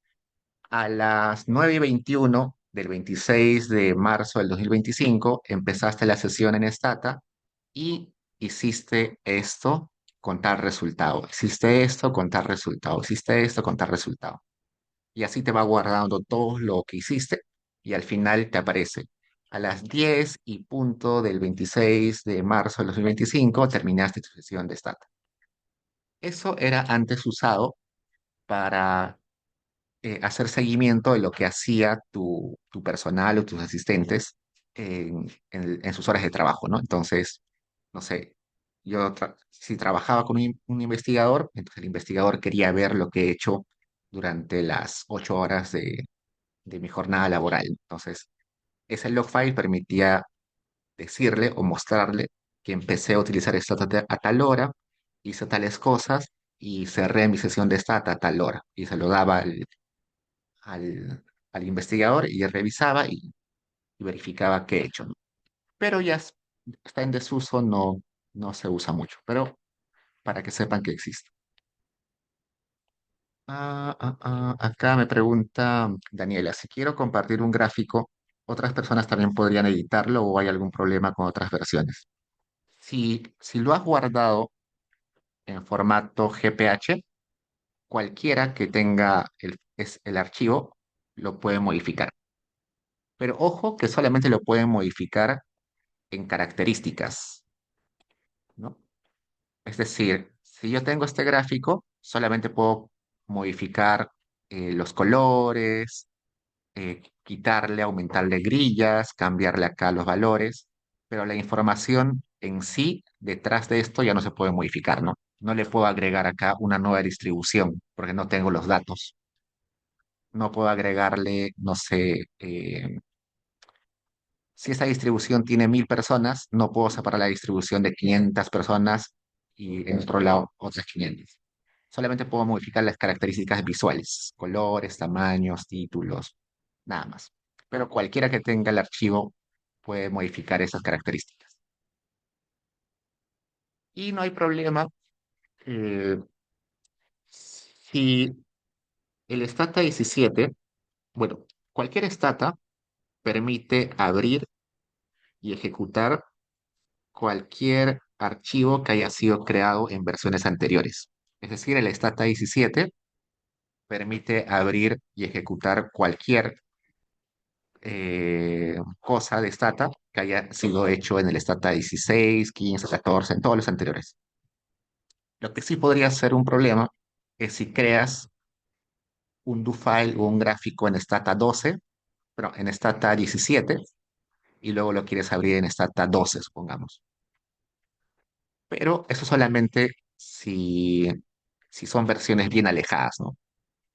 a las 9:21 del 26 de marzo del 2025, empezaste la sesión en Stata y hiciste esto con tal resultado. Hiciste esto con tal resultado. Hiciste esto con tal resultado. Y así te va guardando todo lo que hiciste y al final te aparece. A las 10 y punto del 26 de marzo del 2025 terminaste tu sesión de Stata. Eso era antes usado para hacer seguimiento de lo que hacía tu personal o tus asistentes en sus horas de trabajo, ¿no? Entonces, no sé, si trabajaba con un investigador, entonces el investigador quería ver lo que he hecho durante las 8 horas de mi jornada laboral. Entonces, ese log file permitía decirle o mostrarle que empecé a utilizar esta a tal hora, hice tales cosas y cerré mi sesión de Stata a tal hora. Y se lo daba al, al investigador y él revisaba y verificaba qué he hecho, ¿no? Pero está en desuso, no se usa mucho, pero para que sepan que existe. Acá me pregunta Daniela, si quiero compartir un gráfico, ¿otras personas también podrían editarlo o hay algún problema con otras versiones? Si lo has guardado en formato GPH, cualquiera que tenga el archivo lo puede modificar. Pero ojo que solamente lo pueden modificar en características, ¿no? Es decir, si yo tengo este gráfico, solamente puedo modificar los colores, quitarle, aumentarle grillas, cambiarle acá los valores, pero la información en sí detrás de esto ya no se puede modificar, ¿no? No le puedo agregar acá una nueva distribución porque no tengo los datos. No puedo agregarle, no sé, si esa distribución tiene 1.000 personas, no puedo separar la distribución de 500 personas y en otro lado otras 500. Solamente puedo modificar las características visuales, colores, tamaños, títulos, nada más. Pero cualquiera que tenga el archivo puede modificar esas características. Y no hay problema eh, si el Stata 17, bueno, cualquier Stata permite abrir y ejecutar cualquier archivo que haya sido creado en versiones anteriores. Es decir, el Stata 17 permite abrir y ejecutar cualquier cosa de Stata que haya sido hecho en el Stata 16, 15, 14, en todos los anteriores. Lo que sí podría ser un problema es si creas un do file o un gráfico en Stata 12, pero en Stata 17, y luego lo quieres abrir en Stata 12, supongamos. Pero eso solamente si son versiones bien alejadas, ¿no?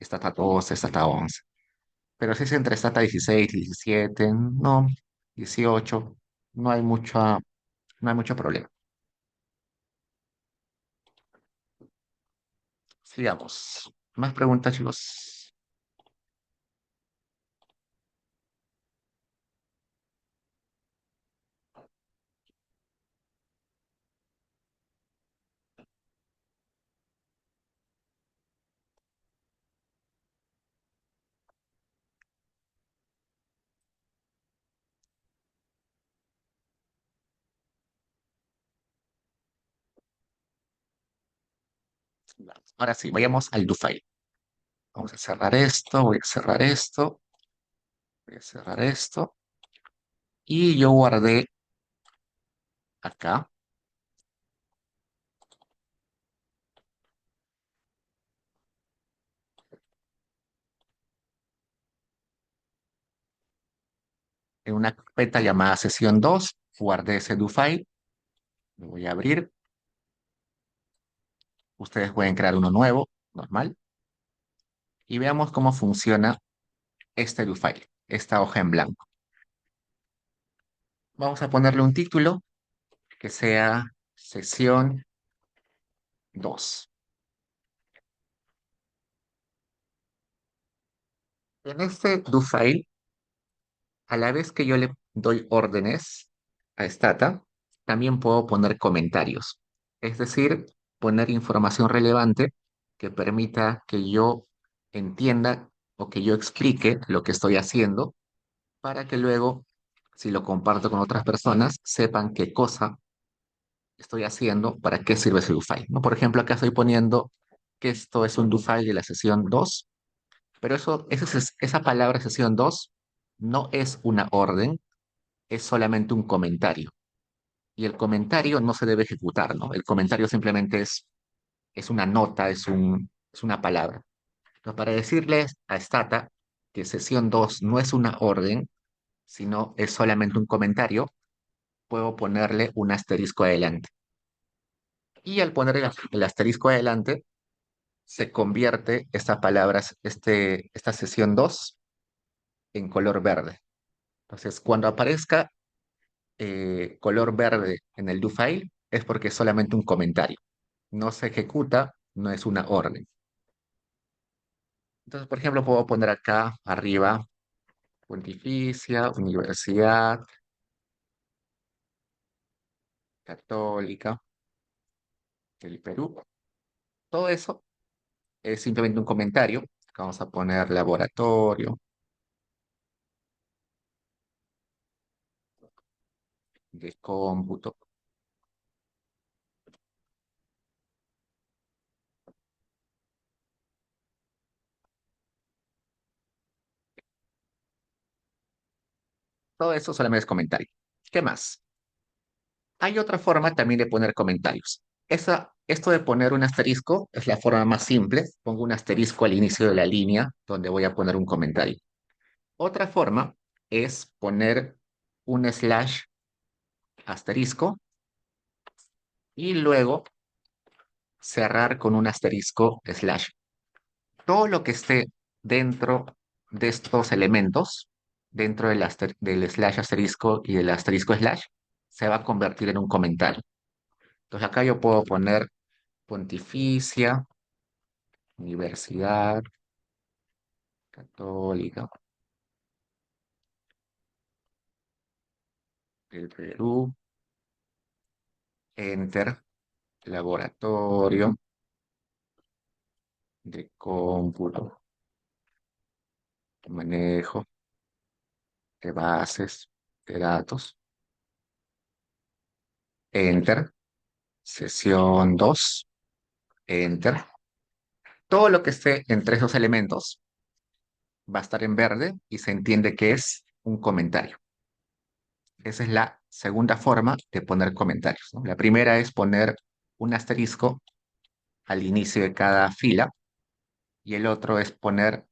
Stata 12, Stata 11. Pero si es entre Stata 16 y 17, no, 18, no hay no hay mucho problema. Sigamos. Más preguntas, chicos. Ahora sí, vayamos al do file. Vamos a cerrar esto, voy a cerrar esto, voy a cerrar esto. Y yo guardé acá en una carpeta llamada sesión 2, guardé ese do file, lo voy a abrir. Ustedes pueden crear uno nuevo, normal, y veamos cómo funciona este do file, esta hoja en blanco. Vamos a ponerle un título que sea sesión 2. En este do file, a la vez que yo le doy órdenes a Stata, también puedo poner comentarios. Es decir, poner información relevante que permita que yo entienda o que yo explique lo que estoy haciendo para que luego, si lo comparto con otras personas, sepan qué cosa estoy haciendo, para qué sirve ese do file, ¿no? Por ejemplo, acá estoy poniendo que esto es un do file de la sesión 2, pero esa palabra sesión 2 no es una orden, es solamente un comentario. Y el comentario no se debe ejecutar, ¿no? El comentario simplemente es una nota, es una palabra. Entonces, para decirles a Stata que sesión 2 no es una orden, sino es solamente un comentario, puedo ponerle un asterisco adelante. Y al poner el asterisco adelante, se convierte esta palabra, esta sesión 2 en color verde. Entonces, cuando aparezca color verde en el do file, es porque es solamente un comentario. No se ejecuta, no es una orden. Entonces, por ejemplo, puedo poner acá arriba Pontificia Universidad Católica del Perú. Todo eso es simplemente un comentario. Acá vamos a poner laboratorio de cómputo. Todo eso solamente es comentario. ¿Qué más? Hay otra forma también de poner comentarios. Esto de poner un asterisco es la forma más simple. Pongo un asterisco al inicio de la línea donde voy a poner un comentario. Otra forma es poner un slash asterisco y luego cerrar con un asterisco slash. Todo lo que esté dentro de estos elementos, dentro del slash asterisco y del asterisco slash, se va a convertir en un comentario. Entonces acá yo puedo poner Pontificia Universidad Católica del Perú, Enter, Laboratorio de Cómputo, Manejo de Bases de Datos, Enter, Sesión 2, Enter. Todo lo que esté entre esos elementos va a estar en verde y se entiende que es un comentario. Esa es la segunda forma de poner comentarios, ¿no? La primera es poner un asterisco al inicio de cada fila y el otro es poner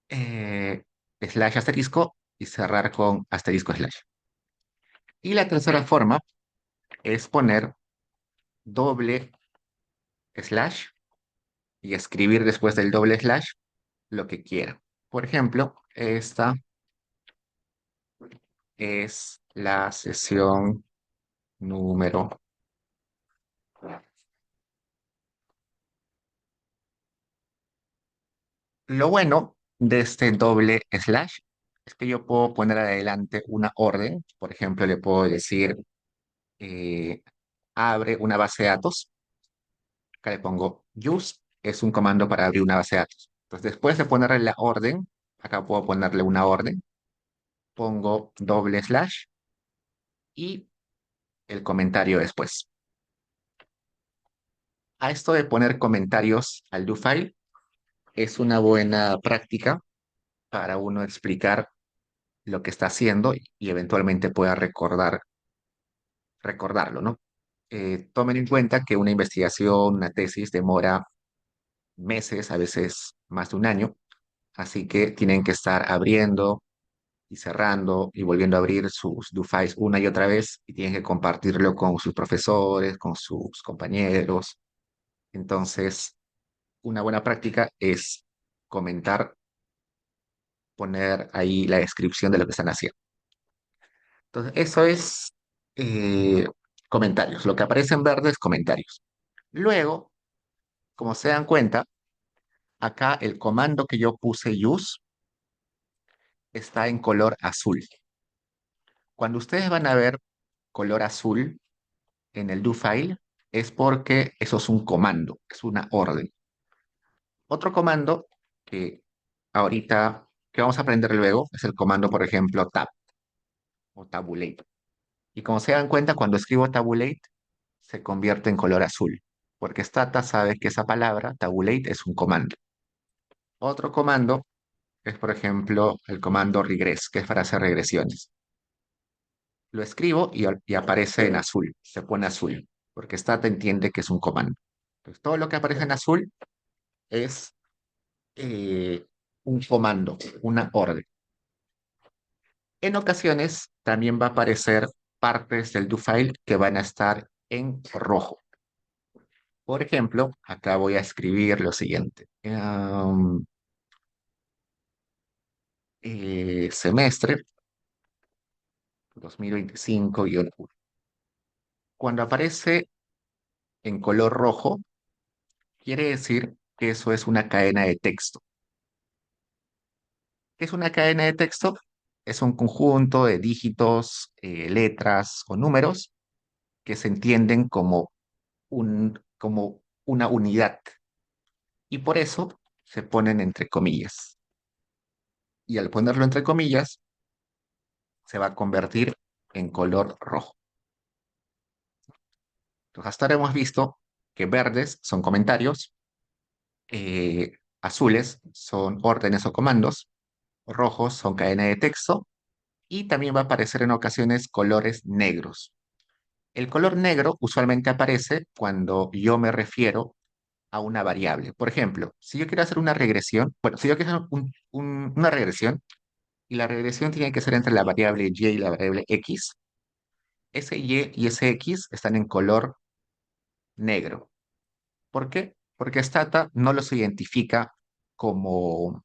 eh, slash asterisco y cerrar con asterisco slash. Y la tercera forma es poner doble slash y escribir después del doble slash lo que quiera. Por ejemplo, esta es la sesión número. Lo bueno de este doble slash es que yo puedo poner adelante una orden. Por ejemplo, le puedo decir eh, abre una base de datos. Acá le pongo use, es un comando para abrir una base de datos. Entonces, después de ponerle la orden, acá puedo ponerle una orden, pongo doble slash y el comentario después. A esto de poner comentarios al do file es una buena práctica para uno explicar lo que está haciendo y eventualmente pueda recordarlo, ¿no? Tomen en cuenta que una investigación, una tesis demora meses, a veces más de un año, así que tienen que estar abriendo y cerrando y volviendo a abrir sus do files una y otra vez y tienen que compartirlo con sus profesores, con sus compañeros. Entonces, una buena práctica es comentar, poner ahí la descripción de lo que están haciendo. Entonces, eso es comentarios. Lo que aparece en verde es comentarios. Luego, como se dan cuenta, acá el comando que yo puse use está en color azul. Cuando ustedes van a ver color azul en el do file, es porque eso es un comando, es una orden. Otro comando que ahorita, que vamos a aprender luego, es el comando, por ejemplo, tab o tabulate. Y como se dan cuenta, cuando escribo tabulate, se convierte en color azul, porque Stata sabe que esa palabra, tabulate, es un comando. Otro comando es, por ejemplo, el comando regress, que es para hacer regresiones. Lo escribo y aparece en azul, se pone azul, porque Stata entiende que es un comando. Entonces, todo lo que aparece en azul es un comando, una orden. En ocasiones también va a aparecer partes del do file que van a estar en rojo. Por ejemplo, acá voy a escribir lo siguiente. Semestre 2025-1. Cuando aparece en color rojo, quiere decir que eso es una cadena de texto. ¿Qué es una cadena de texto? Es un conjunto de dígitos, letras o números que se entienden como una unidad y por eso se ponen entre comillas. Y al ponerlo entre comillas, se va a convertir en color rojo. Entonces, hasta ahora hemos visto que verdes son comentarios, azules son órdenes o comandos, rojos son cadena de texto y también va a aparecer en ocasiones colores negros. El color negro usualmente aparece cuando yo me refiero a una variable. Por ejemplo, si yo quiero hacer una regresión, bueno, si yo quiero hacer una regresión y la regresión tiene que ser entre la variable y y la variable x, ese y ese x están en color negro. ¿Por qué? Porque Stata no los identifica como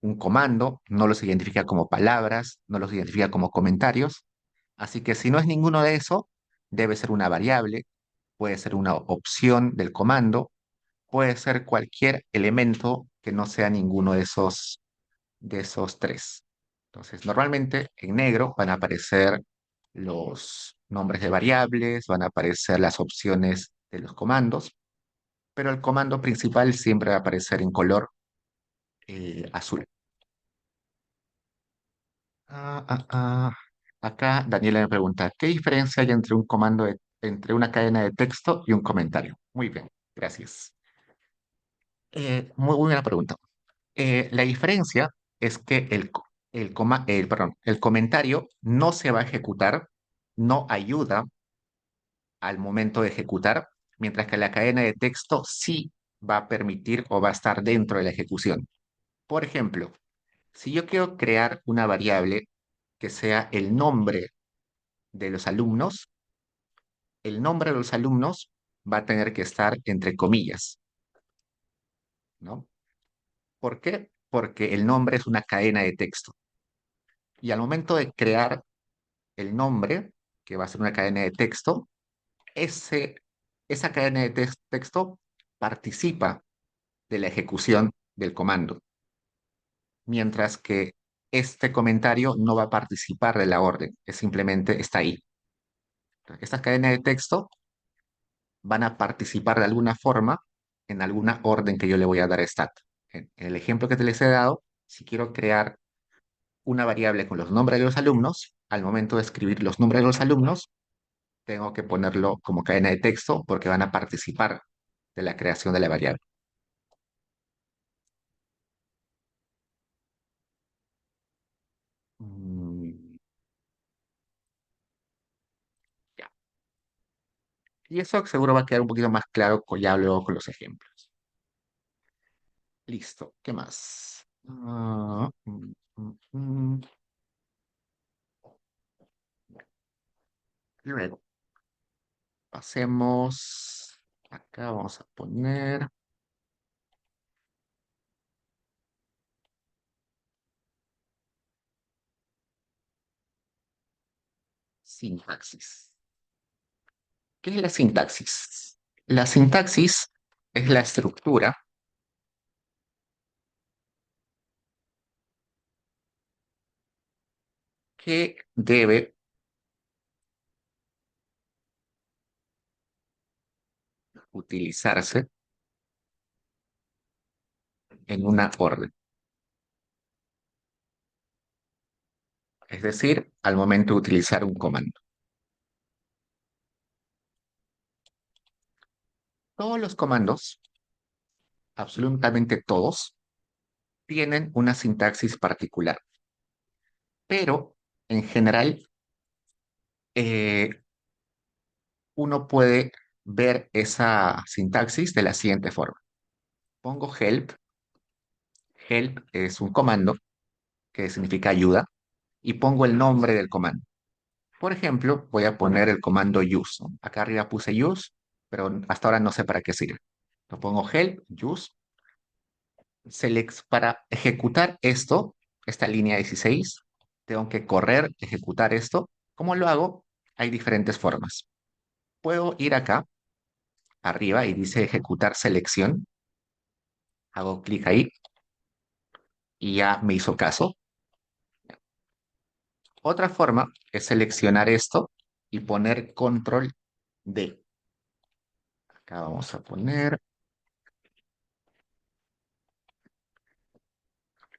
un comando, no los identifica como palabras, no los identifica como comentarios. Así que si no es ninguno de eso, debe ser una variable, puede ser una opción del comando, puede ser cualquier elemento que no sea ninguno de esos tres. Entonces, normalmente en negro van a aparecer los nombres de variables, van a aparecer las opciones de los comandos, pero el comando principal siempre va a aparecer en color azul. Ah, ah, ah. Acá Daniela me pregunta, ¿qué diferencia hay entre entre una cadena de texto y un comentario? Muy bien, gracias. Muy buena pregunta. La diferencia es que el comentario no se va a ejecutar, no ayuda al momento de ejecutar, mientras que la cadena de texto sí va a permitir o va a estar dentro de la ejecución. Por ejemplo, si yo quiero crear una variable que sea el nombre de los alumnos, el nombre de los alumnos va a tener que estar entre comillas, ¿no? ¿Por qué? Porque el nombre es una cadena de texto. Y al momento de crear el nombre, que va a ser una cadena de texto, ese, esa cadena de texto participa de la ejecución del comando, mientras que este comentario no va a participar de la orden, es simplemente está ahí. Estas cadenas de texto van a participar de alguna forma en alguna orden que yo le voy a dar a stat. En el ejemplo que te les he dado, si quiero crear una variable con los nombres de los alumnos, al momento de escribir los nombres de los alumnos, tengo que ponerlo como cadena de texto porque van a participar de la creación de la variable. Mm, ya. Y eso seguro va a quedar un poquito más claro ya luego con los ejemplos. Listo. ¿Qué más? Mm. Luego, pasemos. Acá vamos a poner sintaxis. ¿Qué es la sintaxis? La sintaxis es la estructura que debe utilizarse en una orden. Es decir, al momento de utilizar un comando. Todos los comandos, absolutamente todos, tienen una sintaxis particular, pero en general eh, uno puede ver esa sintaxis de la siguiente forma. Pongo help. Help es un comando que significa ayuda y pongo el nombre del comando. Por ejemplo, voy a poner el comando use, ¿no? Acá arriba puse use, pero hasta ahora no sé para qué sirve. Lo pongo help, use, select para ejecutar esto, esta línea 16. Tengo que correr, ejecutar esto. ¿Cómo lo hago? Hay diferentes formas. Puedo ir acá, arriba, y dice ejecutar selección. Hago clic ahí y ya me hizo caso. Otra forma es seleccionar esto y poner control D. Acá vamos a poner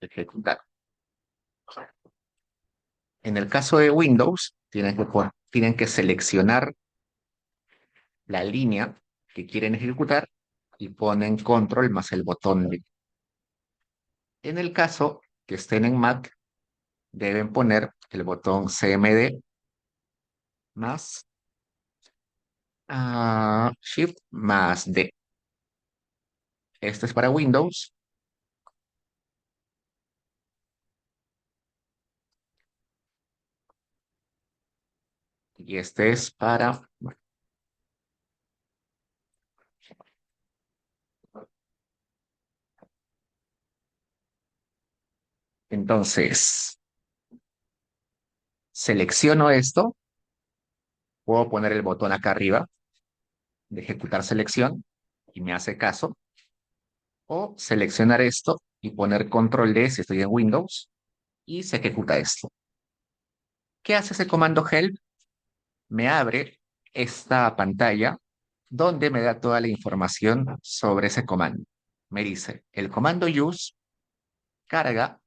ejecutar. En el caso de Windows, tienen que seleccionar la línea que quieren ejecutar y ponen control más el botón D. En el caso que estén en Mac, deben poner el botón CMD más Shift más D. Este es para Windows y este es para Mac. Entonces, selecciono esto, puedo poner el botón acá arriba de ejecutar selección y me hace caso, o seleccionar esto y poner control D si estoy en Windows y se ejecuta esto. ¿Qué hace ese comando help? Me abre esta pantalla donde me da toda la información sobre ese comando. Me dice, el comando use carga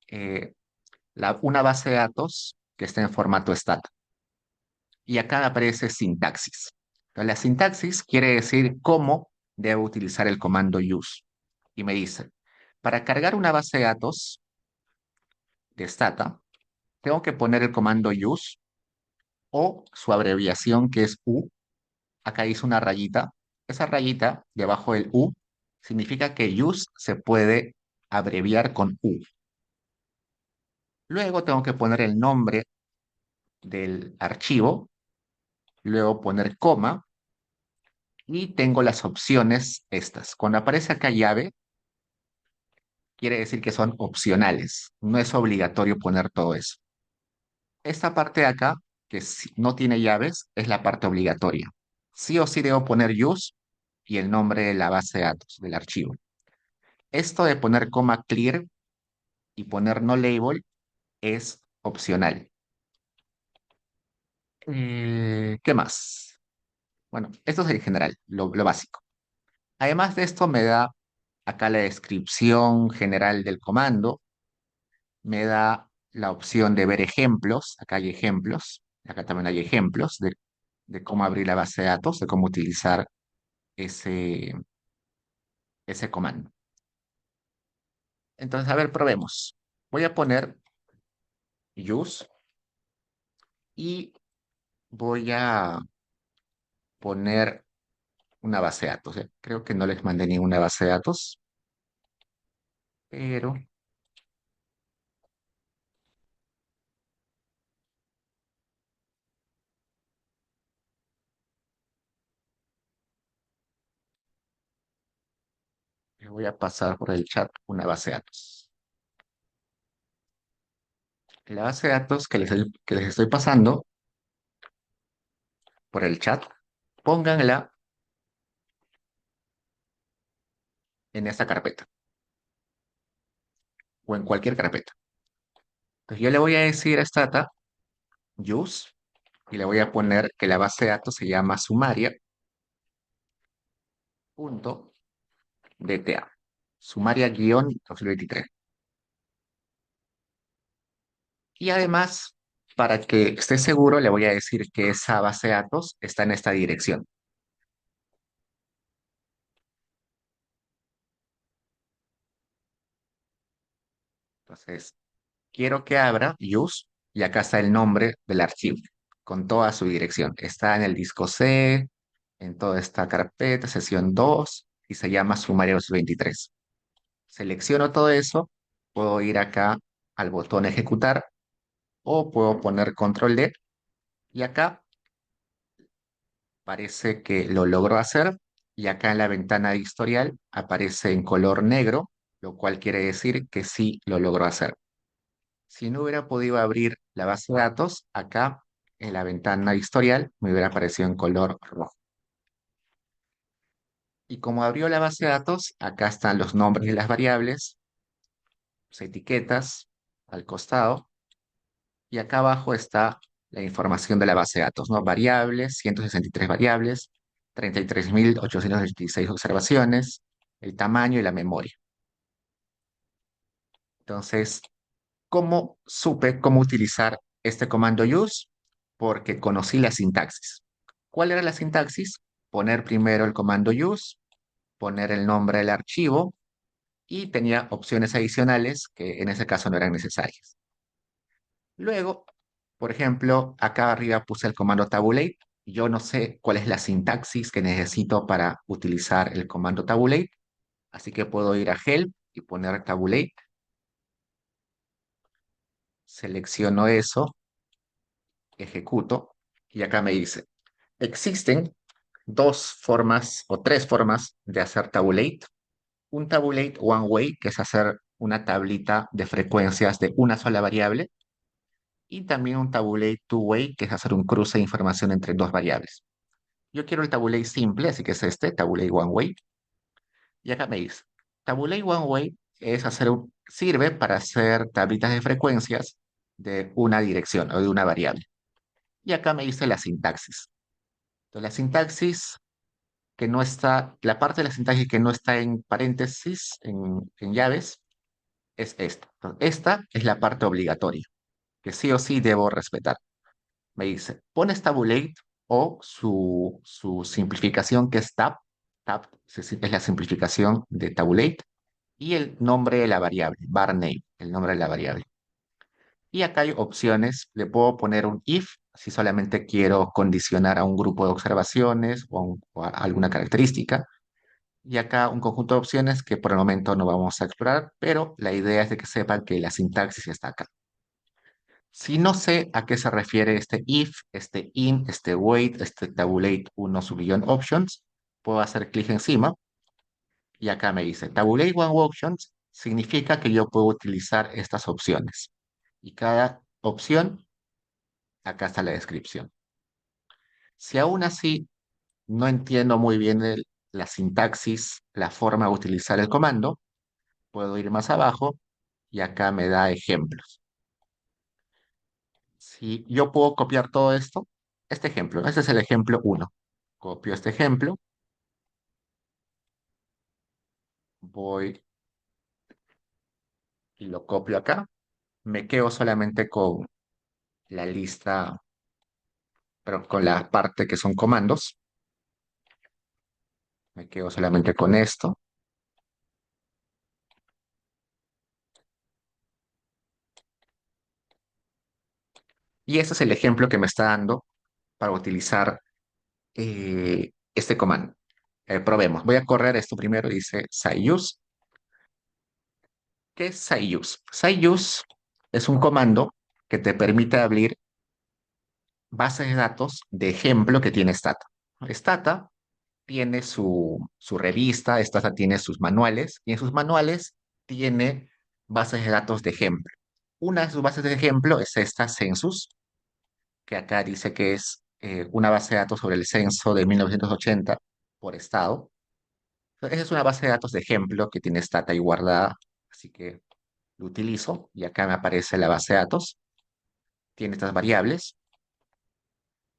eh, una base de datos que está en formato stat. Y acá aparece sintaxis. Entonces, la sintaxis quiere decir cómo debo utilizar el comando use. Y me dice, para cargar una base de datos de Stata, tengo que poner el comando use o su abreviación que es U. Acá hice una rayita. Esa rayita debajo del U significa que use se puede abreviar con U. Luego tengo que poner el nombre del archivo, luego poner coma y tengo las opciones estas. Cuando aparece acá llave, quiere decir que son opcionales. No es obligatorio poner todo eso. Esta parte de acá, que no tiene llaves, es la parte obligatoria. Sí o sí debo poner use y el nombre de la base de datos, del archivo. Esto de poner coma clear y poner no label es opcional. ¿Qué más? Bueno, esto es en general, lo básico. Además de esto, me da acá la descripción general del comando, me da la opción de ver ejemplos, acá hay ejemplos, acá también hay ejemplos de cómo abrir la base de datos, de cómo utilizar ese, ese comando. Entonces, a ver, probemos. Voy a poner use y voy a poner una base de datos. Creo que no les mandé ninguna base de datos, pero les voy a pasar por el chat una base de datos. La base de datos que les estoy pasando por el chat, pónganla en esta carpeta o en cualquier carpeta. Entonces yo le voy a decir a Stata use y le voy a poner que la base de datos se llama sumaria.dta. Sumaria-2023. Y además, para que esté seguro, le voy a decir que esa base de datos está en esta dirección. Entonces, quiero que abra use y acá está el nombre del archivo con toda su dirección. Está en el disco C, en toda esta carpeta, sesión 2 y se llama Sumario 23. Selecciono todo eso, puedo ir acá al botón ejecutar o puedo poner control D y acá parece que lo logró hacer y acá en la ventana de historial aparece en color negro, lo cual quiere decir que sí lo logró hacer. Si no hubiera podido abrir la base de datos, acá en la ventana de historial me hubiera aparecido en color rojo. Y como abrió la base de datos, acá están los nombres de las variables, las etiquetas al costado, y acá abajo está la información de la base de datos, ¿no? Variables, 163 variables, 33.886 observaciones, el tamaño y la memoria. Entonces, ¿cómo supe cómo utilizar este comando use? Porque conocí la sintaxis. ¿Cuál era la sintaxis? Poner primero el comando use, poner el nombre del archivo y tenía opciones adicionales que en ese caso no eran necesarias. Luego, por ejemplo, acá arriba puse el comando tabulate. Yo no sé cuál es la sintaxis que necesito para utilizar el comando tabulate, así que puedo ir a help y poner tabulate. Selecciono eso, ejecuto y acá me dice, existen dos formas o tres formas de hacer tabulate. Un tabulate one way, que es hacer una tablita de frecuencias de una sola variable, y también un tabulate two way, que es hacer un cruce de información entre dos variables. Yo quiero el tabulate simple, así que es este, tabulate one way. Y acá me dice, tabulate one way es sirve para hacer tablitas de frecuencias de una dirección o de una variable. Y acá me dice la sintaxis. Entonces, la sintaxis que no está, la parte de la sintaxis que no está en paréntesis, en llaves, es esta. Entonces, esta es la parte obligatoria, que sí o sí debo respetar. Me dice, pones tabulate o su simplificación que es tab. Tab es la simplificación de tabulate y el nombre de la variable, var name, el nombre de la variable. Y acá hay opciones, le puedo poner un if si solamente quiero condicionar a un grupo de observaciones o a alguna característica. Y acá un conjunto de opciones que por el momento no vamos a explorar, pero la idea es de que sepan que la sintaxis está acá. Si no sé a qué se refiere este if, este in, este wait, este tabulate 1 subguión options, puedo hacer clic encima y acá me dice tabulate one options significa que yo puedo utilizar estas opciones. Y cada opción, acá está la descripción. Si aún así no entiendo muy bien la sintaxis, la forma de utilizar el comando, puedo ir más abajo y acá me da ejemplos. Si yo puedo copiar todo esto, este ejemplo, ¿no? Este es el ejemplo uno. Copio este ejemplo, voy y lo copio acá. Me quedo solamente con la lista, pero con la parte que son comandos. Me quedo solamente con esto. Y este es el ejemplo que me está dando para utilizar este comando. Probemos. Voy a correr esto primero. Dice SciUse. ¿Qué es SciUse? SciUse es un comando que te permite abrir bases de datos de ejemplo que tiene Stata. Stata tiene su revista, Stata tiene sus manuales, y en sus manuales tiene bases de datos de ejemplo. Una de sus bases de ejemplo es esta Census, que acá dice que es una base de datos sobre el censo de 1980 por estado. Esa es una base de datos de ejemplo que tiene Stata ahí guardada, así que lo utilizo y acá me aparece la base de datos. Tiene estas variables,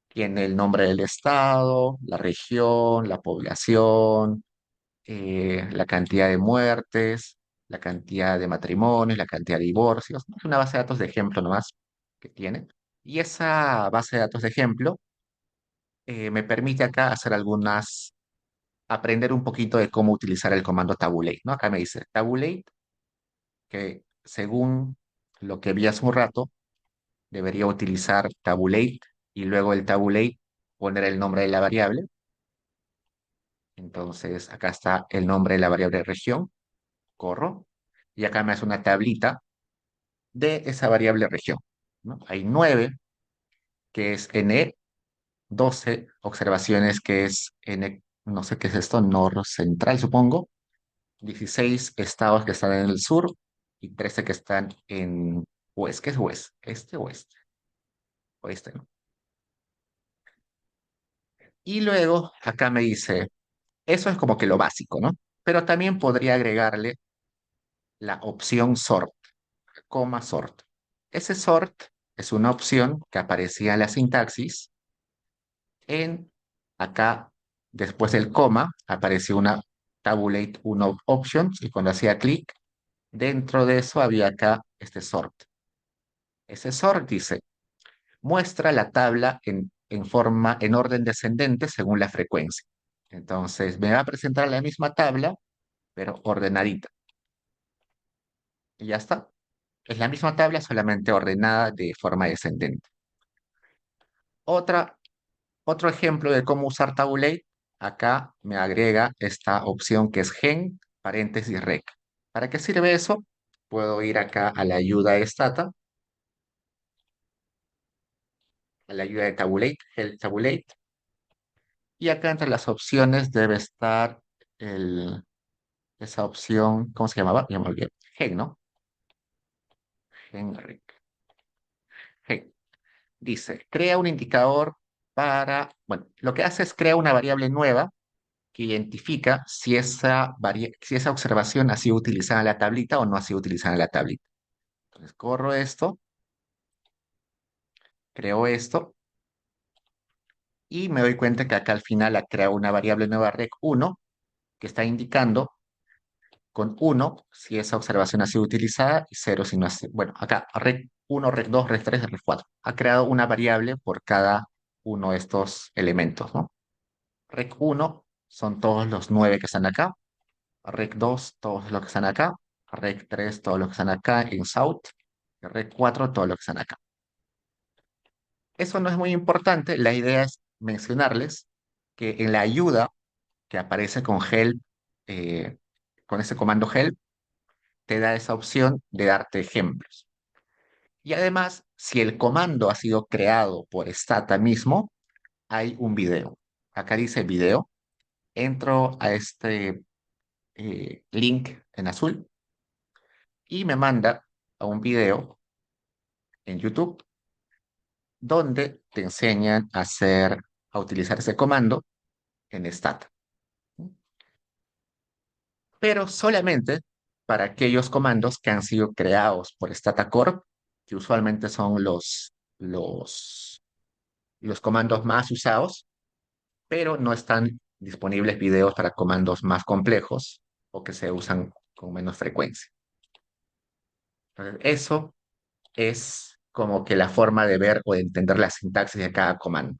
tiene el nombre del estado, la región, la población, la cantidad de muertes, la cantidad de matrimonios, la cantidad de divorcios, ¿no? Es una base de datos de ejemplo nomás que tiene. Y esa base de datos de ejemplo me permite acá hacer aprender un poquito de cómo utilizar el comando tabulate, ¿no? Acá me dice tabulate, que según lo que vi hace un rato, debería utilizar tabulate y luego el tabulate poner el nombre de la variable. Entonces, acá está el nombre de la variable región, corro, y acá me hace una tablita de esa variable región, ¿no? Hay 9, que es N, 12 observaciones, que es N, no sé qué es esto, nor central, supongo, 16 estados que están en el sur y 13 que están en oeste. ¿Qué es oeste? Este, oeste, oeste, ¿no? Y luego acá me dice, eso es como que lo básico, ¿no? Pero también podría agregarle la opción sort, coma sort. Ese sort es una opción que aparecía en la sintaxis en acá, después del coma, apareció una tabulate uno options y cuando hacía clic, dentro de eso había acá este sort. Ese sort dice, muestra la tabla en orden descendente según la frecuencia. Entonces me va a presentar la misma tabla, pero ordenadita. Y ya está. Es la misma tabla, solamente ordenada de forma descendente. Otra, otro ejemplo de cómo usar Tabulate, acá me agrega esta opción que es gen, paréntesis, rec. ¿Para qué sirve eso? Puedo ir acá a la ayuda de Stata, a la ayuda de Tabulate, Help Tabulate, y acá entre las opciones debe estar el, esa opción, ¿cómo se llamaba? Ya me olvidé. Gen, ¿no? Gen, rec. Gen. Dice, crea un indicador para, bueno, lo que hace es crea una variable nueva que identifica si esa observación ha sido utilizada en la tablita o no ha sido utilizada en la tablita. Entonces, corro esto, creo esto, y me doy cuenta que acá al final ha creado una variable nueva rec1 que está indicando con 1 si esa observación ha sido utilizada y 0 si no ha sido. Bueno, acá rec1, rec2, rec3, rec4. Ha creado una variable por cada uno de estos elementos, ¿no? Rec1 son todos los 9 que están acá. Rec 2 todos los que están acá. Rec 3 todos los que están acá en South. Y Rec 4 todos los que están acá. Eso no es muy importante. La idea es mencionarles que en la ayuda que aparece con help, eh, con ese comando help, te da esa opción de darte ejemplos. Y además, si el comando ha sido creado por Stata mismo, hay un video. Acá dice video. Entro a este link en azul y me manda a un video en YouTube donde te enseñan a utilizar ese comando en Stata, pero solamente para aquellos comandos que han sido creados por Stata Corp, que usualmente son los comandos más usados, pero no están disponibles videos para comandos más complejos o que se usan con menos frecuencia. Entonces, eso es como que la forma de ver o de entender la sintaxis de cada comando.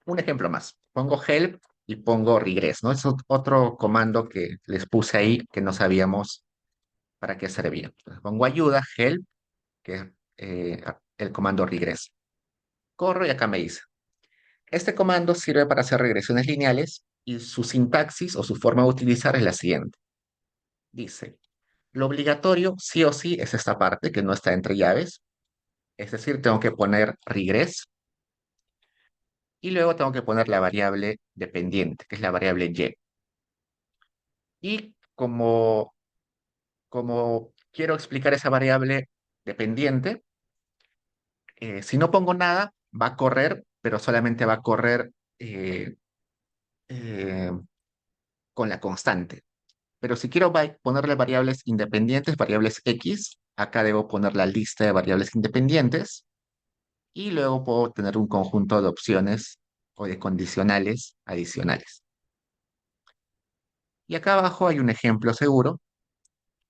Un ejemplo más. Pongo help y pongo regress, ¿no? Es otro comando que les puse ahí que no sabíamos para qué servía. Entonces, pongo ayuda, help, que es el comando regress. Corro y acá me dice. Este comando sirve para hacer regresiones lineales y su sintaxis o su forma de utilizar es la siguiente. Dice, lo obligatorio sí o sí es esta parte que no está entre llaves. Es decir, tengo que poner regress y luego tengo que poner la variable dependiente, que es la variable y. Y como quiero explicar esa variable dependiente, si no pongo nada, va a correr, pero solamente va a correr eh, eh, con la constante. Pero si quiero ponerle variables independientes, variables X, acá debo poner la lista de variables independientes y luego puedo tener un conjunto de opciones o de condicionales adicionales. Y acá abajo hay un ejemplo seguro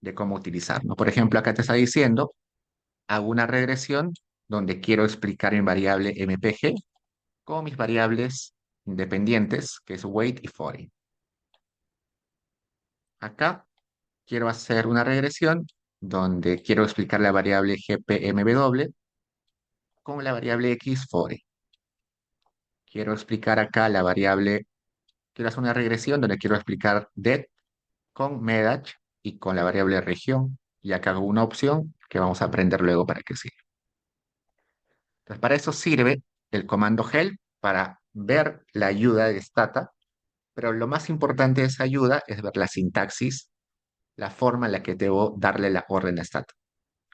de cómo utilizarlo. Por ejemplo, acá te está diciendo, hago una regresión donde quiero explicar mi variable MPG con mis variables independientes, que es weight y foreign. Acá quiero hacer una regresión donde quiero explicar la variable GPMW con la variable X foreign. Quiero explicar acá la variable, quiero hacer una regresión donde quiero explicar det con medach y con la variable región. Y acá hago una opción que vamos a aprender luego para qué sirve. Entonces, para eso sirve el comando help para ver la ayuda de stata, pero lo más importante de esa ayuda es ver la sintaxis, la forma en la que debo darle la orden a stata.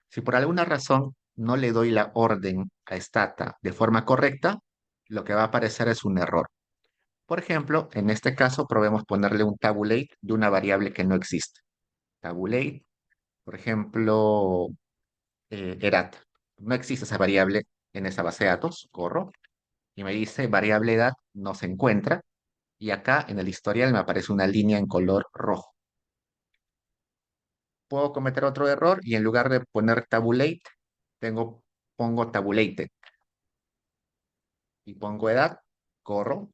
Si por alguna razón no le doy la orden a stata de forma correcta, lo que va a aparecer es un error. Por ejemplo, en este caso probemos ponerle un tabulate de una variable que no existe. Tabulate, por ejemplo, erat. No existe esa variable en esa base de datos, corro, y me dice variable edad no se encuentra, y acá en el historial me aparece una línea en color rojo. Puedo cometer otro error y en lugar de poner tabulate, pongo tabulated y pongo edad, corro,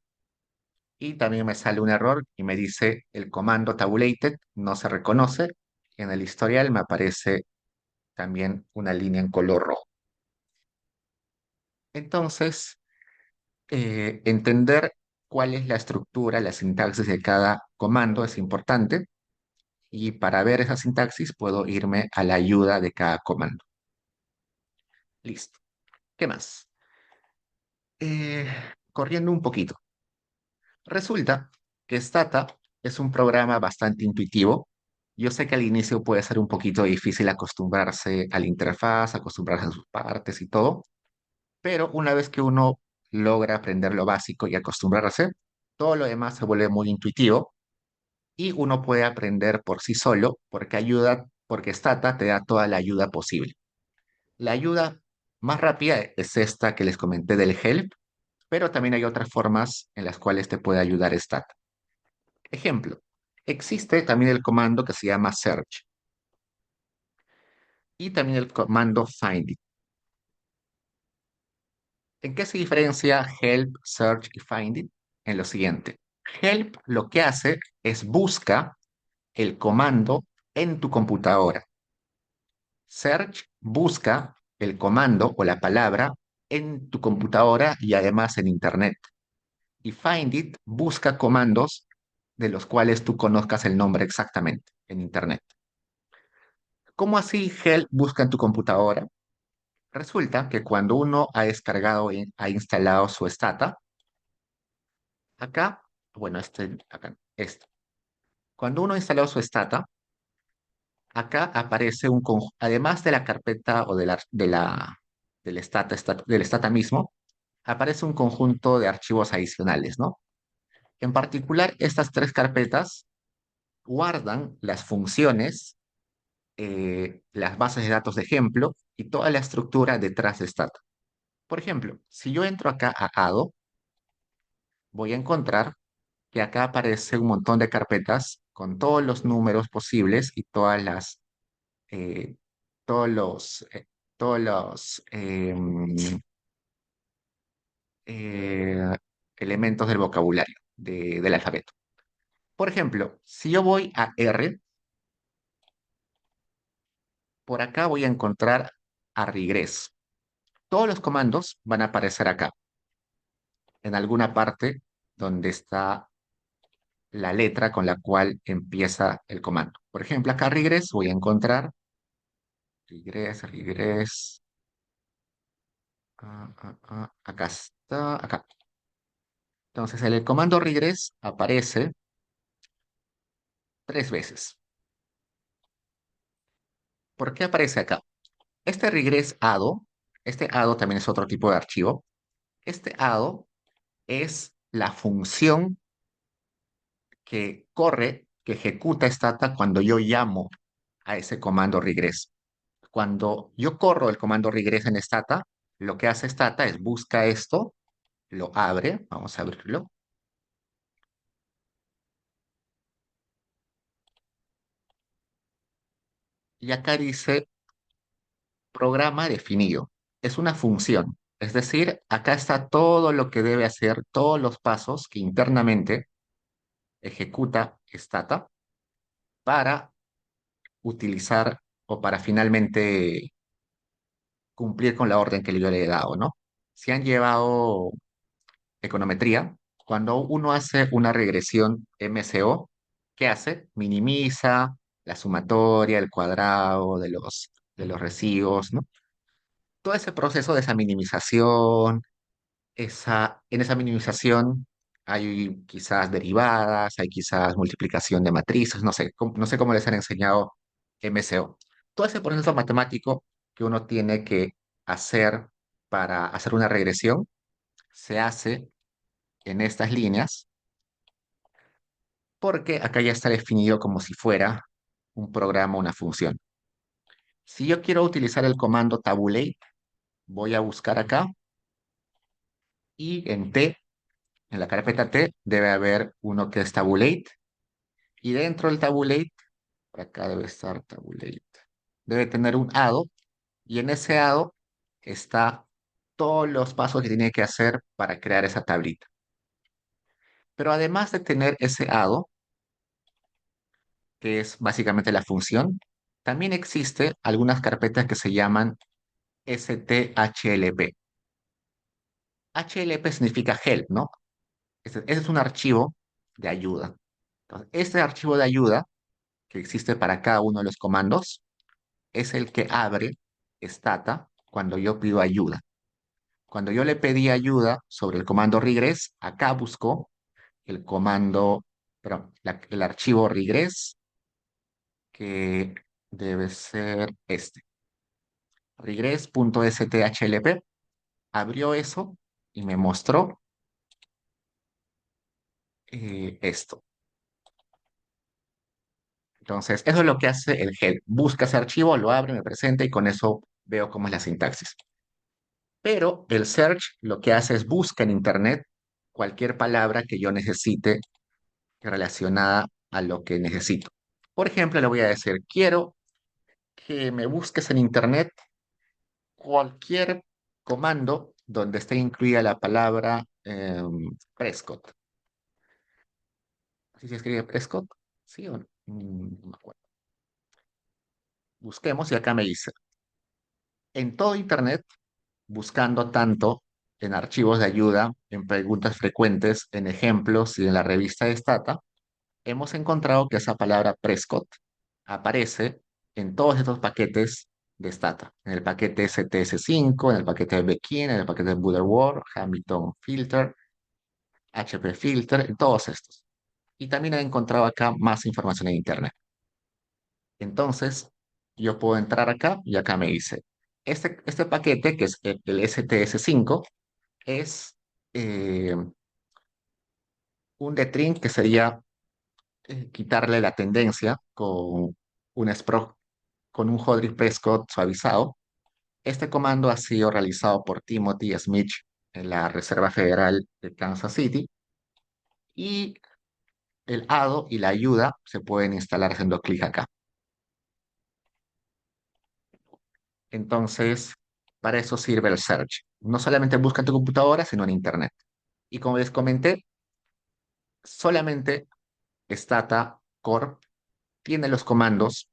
y también me sale un error y me dice el comando tabulated no se reconoce. En el historial me aparece también una línea en color rojo. Entonces, entender cuál es la estructura, la sintaxis de cada comando es importante y para ver esa sintaxis puedo irme a la ayuda de cada comando. Listo. ¿Qué más? Eh, corriendo un poquito. Resulta que Stata es un programa bastante intuitivo. Yo sé que al inicio puede ser un poquito difícil acostumbrarse a la interfaz, acostumbrarse a sus partes y todo, pero una vez que uno logra aprender lo básico y acostumbrarse, todo lo demás se vuelve muy intuitivo y uno puede aprender por sí solo porque Stata te da toda la ayuda posible. La ayuda más rápida es esta que les comenté del help, pero también hay otras formas en las cuales te puede ayudar Stata. Ejemplo, existe también el comando que se llama search y también el comando find it. ¿En qué se diferencia help, search y find it? En lo siguiente. Help lo que hace es busca el comando en tu computadora. Search busca el comando o la palabra en tu computadora y además en Internet. Y find it busca comandos de los cuales tú conozcas el nombre exactamente en Internet. ¿Cómo así help busca en tu computadora? Resulta que cuando uno ha descargado y ha instalado su Stata, acá, bueno, acá, este. Cuando uno ha instalado su Stata, acá aparece además de la carpeta o del Stata mismo, aparece un conjunto de archivos adicionales, ¿no? En particular, estas tres carpetas guardan las funciones, las bases de datos de ejemplo y toda la estructura detrás de Stata. Por ejemplo, si yo entro acá a ADO, voy a encontrar que acá aparece un montón de carpetas con todos los números posibles y eh, todos los, eh, todos los eh, elementos del vocabulario del alfabeto. Por ejemplo, si yo voy a R, por acá voy a encontrar a regress. Todos los comandos van a aparecer acá, en alguna parte donde está la letra con la cual empieza el comando. Por ejemplo, acá regress voy a encontrar regress. Acá está, acá. Entonces, el comando regress aparece tres veces. ¿Por qué aparece acá? Este regress ado, este ado también es otro tipo de archivo. Este ado es la función que corre que ejecuta stata cuando yo llamo a ese comando regress. Cuando yo corro el comando regress en stata, lo que hace stata es busca esto, lo abre, vamos a abrirlo, y acá dice programa definido. Es una función. Es decir, acá está todo lo que debe hacer, todos los pasos que internamente ejecuta stata para utilizar o para finalmente cumplir con la orden que yo le he dado, ¿no? Si han llevado econometría, cuando uno hace una regresión MCO, ¿qué hace? Minimiza la sumatoria, el cuadrado de los recibos, ¿no? Todo ese proceso de esa minimización, en esa minimización hay quizás derivadas, hay quizás multiplicación de matrices, no sé cómo les han enseñado MCO. Todo ese proceso matemático que uno tiene que hacer para hacer una regresión se hace en estas líneas porque acá ya está definido como si fuera un programa, una función. Si yo quiero utilizar el comando tabulate, voy a buscar acá y en T, en la carpeta T, debe haber uno que es tabulate y dentro del tabulate, por acá debe estar tabulate, debe tener un ado y en ese ado está todos los pasos que tiene que hacer para crear esa tablita. Pero además de tener ese ado, que es básicamente la función, también existe algunas carpetas que se llaman STHLP. HLP significa help, ¿no? Ese es un archivo de ayuda. Entonces, este archivo de ayuda que existe para cada uno de los comandos es el que abre Stata cuando yo pido ayuda. Cuando yo le pedí ayuda sobre el comando regress, acá buscó el comando, perdón, el archivo regress, que debe ser este, regress.stlp. Abrió eso y me mostró esto. Entonces, eso es lo que hace el help. Busca ese archivo, lo abre, me presenta y con eso veo cómo es la sintaxis. Pero el search lo que hace es busca en Internet cualquier palabra que yo necesite relacionada a lo que necesito. Por ejemplo, le voy a decir, quiero que me busques en Internet cualquier comando donde esté incluida la palabra Prescott. ¿Así se escribe Prescott? ¿Sí o no? No me acuerdo. Busquemos y acá me dice, en todo Internet, buscando tanto en archivos de ayuda, en preguntas frecuentes, en ejemplos y en la revista de Stata, hemos encontrado que esa palabra Prescott aparece en todos estos paquetes de Stata, en el paquete STS5, en el paquete de Bekin, en el paquete de Butterworth, Hamilton Filter, HP Filter, en todos estos. Y también he encontrado acá más información en Internet. Entonces, yo puedo entrar acá y acá me dice, este paquete, que es el STS5, es eh, un detrin que sería quitarle la tendencia con un Hodrick Prescott suavizado. Este comando ha sido realizado por Timothy Smith en la Reserva Federal de Kansas City y el ADO y la ayuda se pueden instalar haciendo clic acá. Entonces, para eso sirve el search. No solamente busca en tu computadora, sino en Internet. Y como les comenté, solamente Stata Corp tiene los comandos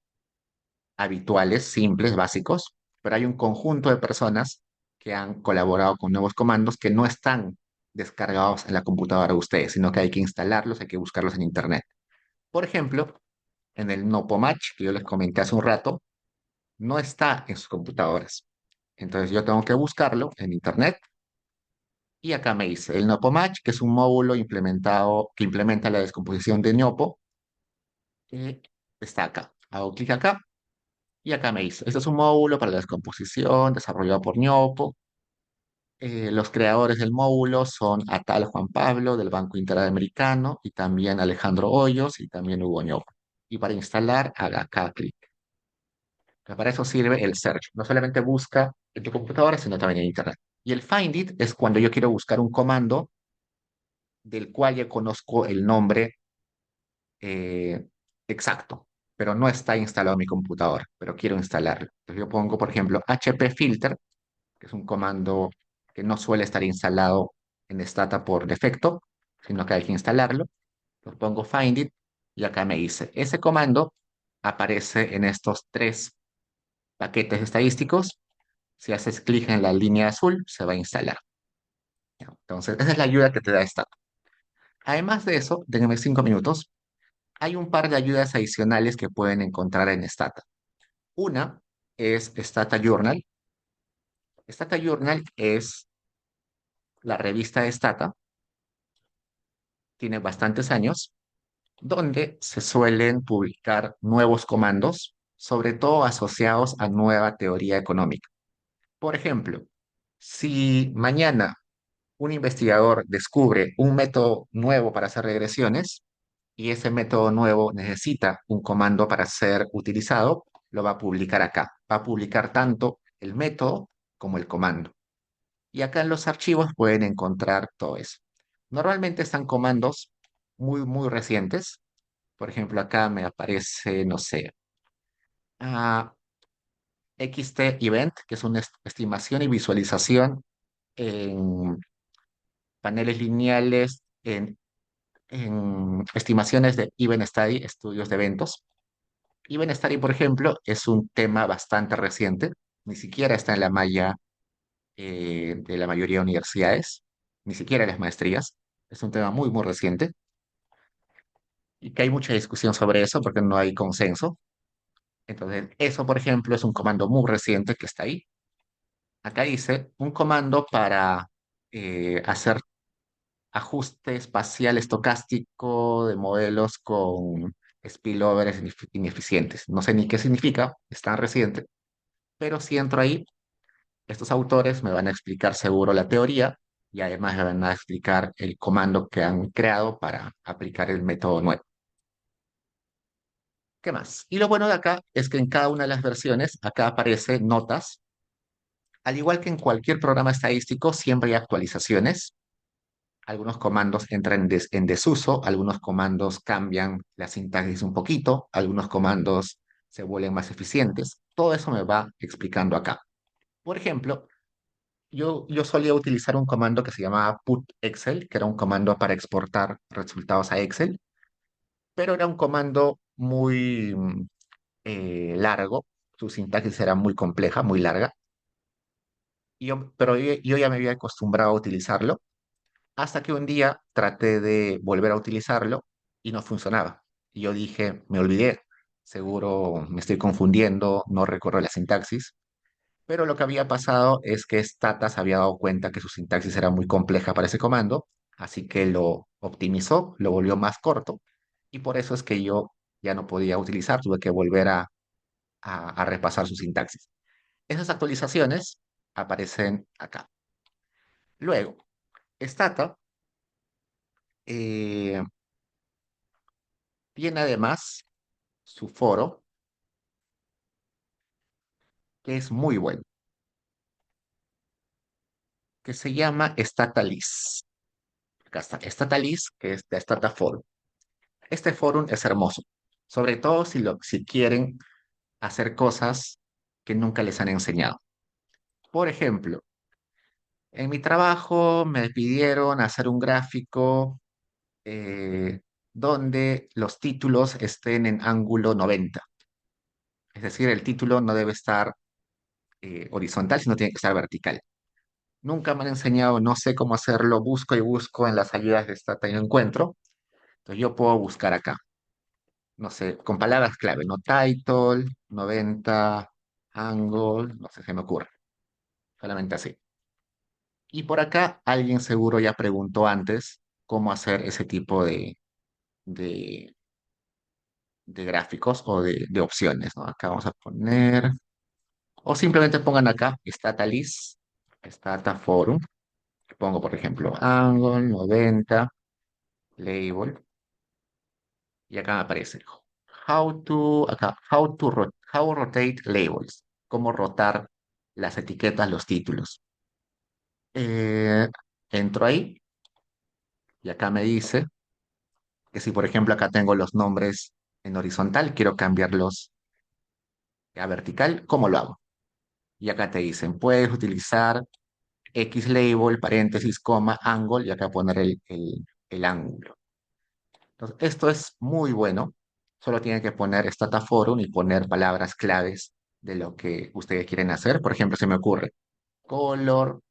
habituales, simples, básicos, pero hay un conjunto de personas que han colaborado con nuevos comandos que no están descargados en la computadora de ustedes, sino que hay que instalarlos, hay que buscarlos en Internet. Por ejemplo, en el Nopomach, que yo les comenté hace un rato, no está en sus computadoras. Entonces yo tengo que buscarlo en Internet y acá me dice el Nopomach, que es un módulo implementado que implementa la descomposición de Niopo, está acá. Hago clic acá y acá me dice, este es un módulo para la descomposición desarrollado por Niopo. Los creadores del módulo son Atal Juan Pablo del Banco Interamericano y también Alejandro Hoyos y también Hugo Ñopa. Y para instalar, haga acá clic. Para eso sirve el search. No solamente busca en tu computadora, sino también en Internet. Y el find it es cuando yo quiero buscar un comando del cual ya conozco el nombre eh, exacto, pero no está instalado en mi computadora, pero quiero instalarlo. Entonces yo pongo, por ejemplo, HP filter, que es un comando que no suele estar instalado en Stata por defecto, sino que hay que instalarlo. Lo pongo find it y acá me dice, ese comando aparece en estos tres paquetes estadísticos. Si haces clic en la línea azul, se va a instalar. Entonces, esa es la ayuda que te da Stata. Además de eso, déjenme 5 minutos. Hay un par de ayudas adicionales que pueden encontrar en Stata. Una es Stata Journal. Stata Journal es la revista de Stata, tiene bastantes años, donde se suelen publicar nuevos comandos, sobre todo asociados a nueva teoría económica. Por ejemplo, si mañana un investigador descubre un método nuevo para hacer regresiones y ese método nuevo necesita un comando para ser utilizado, lo va a publicar acá. Va a publicar tanto el método como el comando. Y acá en los archivos pueden encontrar todo eso. Normalmente están comandos muy recientes. Por ejemplo, acá me aparece, no sé, ah, XT Event, que es una estimación y visualización en paneles lineales, en estimaciones de Event Study, estudios de eventos. Event Study, por ejemplo, es un tema bastante reciente, ni siquiera está en la malla de la mayoría de universidades, ni siquiera en las maestrías. Es un tema muy reciente y que hay mucha discusión sobre eso porque no hay consenso. Entonces, eso, por ejemplo, es un comando muy reciente que está ahí. Acá dice un comando para hacer ajuste espacial estocástico de modelos con spillovers ineficientes. No sé ni qué significa, es tan reciente, pero si entro ahí, estos autores me van a explicar seguro la teoría y además me van a explicar el comando que han creado para aplicar el método nuevo. ¿Qué más? Y lo bueno de acá es que en cada una de las versiones, acá aparece notas. Al igual que en cualquier programa estadístico, siempre hay actualizaciones. Algunos comandos entran en desuso, algunos comandos cambian la sintaxis un poquito, algunos comandos se vuelven más eficientes. Todo eso me va explicando acá. Por ejemplo, yo solía utilizar un comando que se llamaba put Excel, que era un comando para exportar resultados a Excel, pero era un comando muy largo, su sintaxis era muy compleja, muy larga, pero yo ya me había acostumbrado a utilizarlo hasta que un día traté de volver a utilizarlo y no funcionaba. Y yo dije, me olvidé, seguro me estoy confundiendo, no recuerdo la sintaxis. Pero lo que había pasado es que Stata se había dado cuenta que su sintaxis era muy compleja para ese comando, así que lo optimizó, lo volvió más corto, y por eso es que yo ya no podía utilizar, tuve que volver a repasar su sintaxis. Esas actualizaciones aparecen acá. Luego, Stata eh, tiene además su foro, que es muy bueno, que se llama Statalis. Acá está, Statalis, que es de Stata Forum. Este forum es hermoso, sobre todo si quieren hacer cosas que nunca les han enseñado. Por ejemplo, en mi trabajo me pidieron hacer un gráfico donde los títulos estén en ángulo 90. Es decir, el título no debe estar horizontal, sino tiene que estar vertical. Nunca me han enseñado, no sé cómo hacerlo, busco y busco en las ayudas de Stata y no encuentro. Entonces yo puedo buscar acá, no sé, con palabras clave, no title, 90, angle, no sé, se me ocurre, solamente así. Y por acá alguien seguro ya preguntó antes cómo hacer ese tipo de, de gráficos o de opciones, ¿no? Acá vamos a poner, o simplemente pongan acá, Statalis, Stata Forum, pongo por ejemplo Angle 90, label, y acá me aparece how rotate labels, cómo rotar las etiquetas, los títulos. Eh, Entro ahí y acá me dice que si por ejemplo acá tengo los nombres en horizontal, quiero cambiarlos a vertical, ¿cómo lo hago? Y acá te dicen, puedes utilizar X label, paréntesis, coma, angle, y acá poner el ángulo. Entonces, esto es muy bueno. Solo tienen que poner Stata Forum y poner palabras claves de lo que ustedes quieren hacer. Por ejemplo, se me ocurre color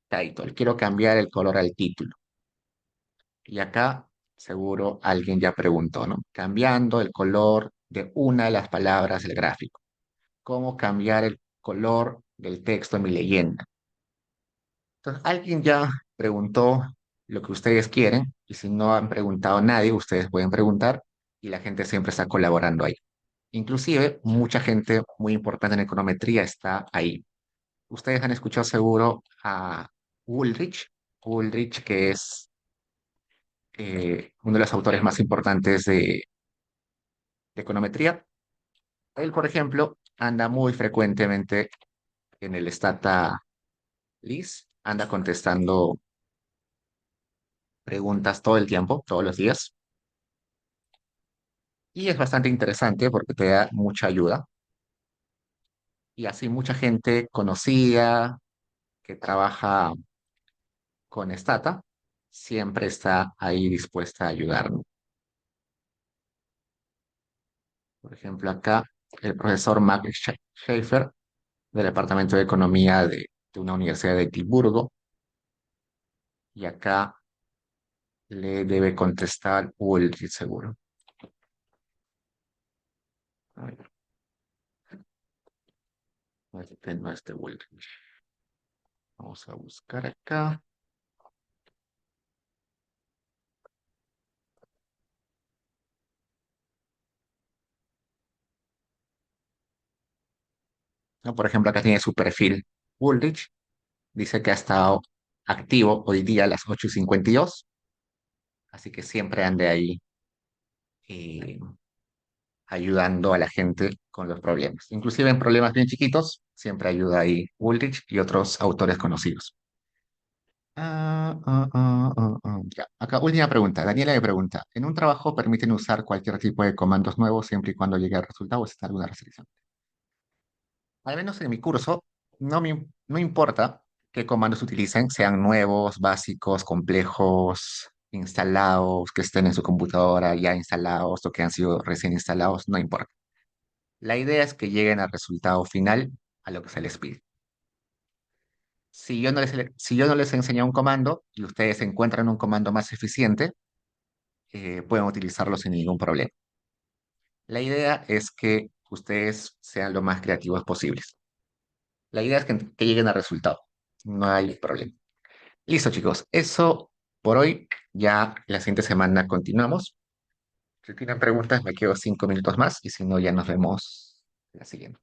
title. Quiero cambiar el color al título. Y acá seguro alguien ya preguntó, ¿no? Cambiando el color de una de las palabras del gráfico. ¿Cómo cambiar el color del texto en mi leyenda? Entonces, alguien ya preguntó lo que ustedes quieren y si no han preguntado nadie, ustedes pueden preguntar y la gente siempre está colaborando ahí. Inclusive, mucha gente muy importante en econometría está ahí. Ustedes han escuchado seguro a Woolrich, Woolrich que es uno de los autores más importantes de econometría. Él, por ejemplo, anda muy frecuentemente en el Stata List, anda contestando preguntas todo el tiempo, todos los días. Y es bastante interesante porque te da mucha ayuda. Y así mucha gente conocida que trabaja con Stata siempre está ahí dispuesta a ayudarnos. Por ejemplo, acá el profesor Max Schaefer del Departamento de Economía de una universidad de Edimburgo. Y acá le debe contestar Ulrich seguro. A ver, no es de Ulrich. Vamos a buscar acá. ¿No? Por ejemplo, acá tiene su perfil Ulrich. Dice que ha estado activo hoy día a las 8:52, así que siempre ande ahí eh, ayudando a la gente con los problemas. Inclusive en problemas bien chiquitos, siempre ayuda ahí Ulrich y otros autores conocidos. Ya. Acá, última pregunta. Daniela me pregunta, ¿en un trabajo permiten usar cualquier tipo de comandos nuevos siempre y cuando llegue al resultado o está alguna restricción? Al menos en mi curso, no importa qué comandos utilicen, sean nuevos, básicos, complejos, instalados, que estén en su computadora ya instalados o que han sido recién instalados, no importa. La idea es que lleguen al resultado final a lo que se les pide. Si yo no les enseño un comando y ustedes encuentran un comando más eficiente, pueden utilizarlo sin ningún problema. La idea es que ustedes sean lo más creativos posibles. La idea es que lleguen al resultado. No hay problema. Listo, chicos. Eso por hoy. Ya la siguiente semana continuamos. Si tienen preguntas, me quedo 5 minutos más y si no, ya nos vemos la siguiente.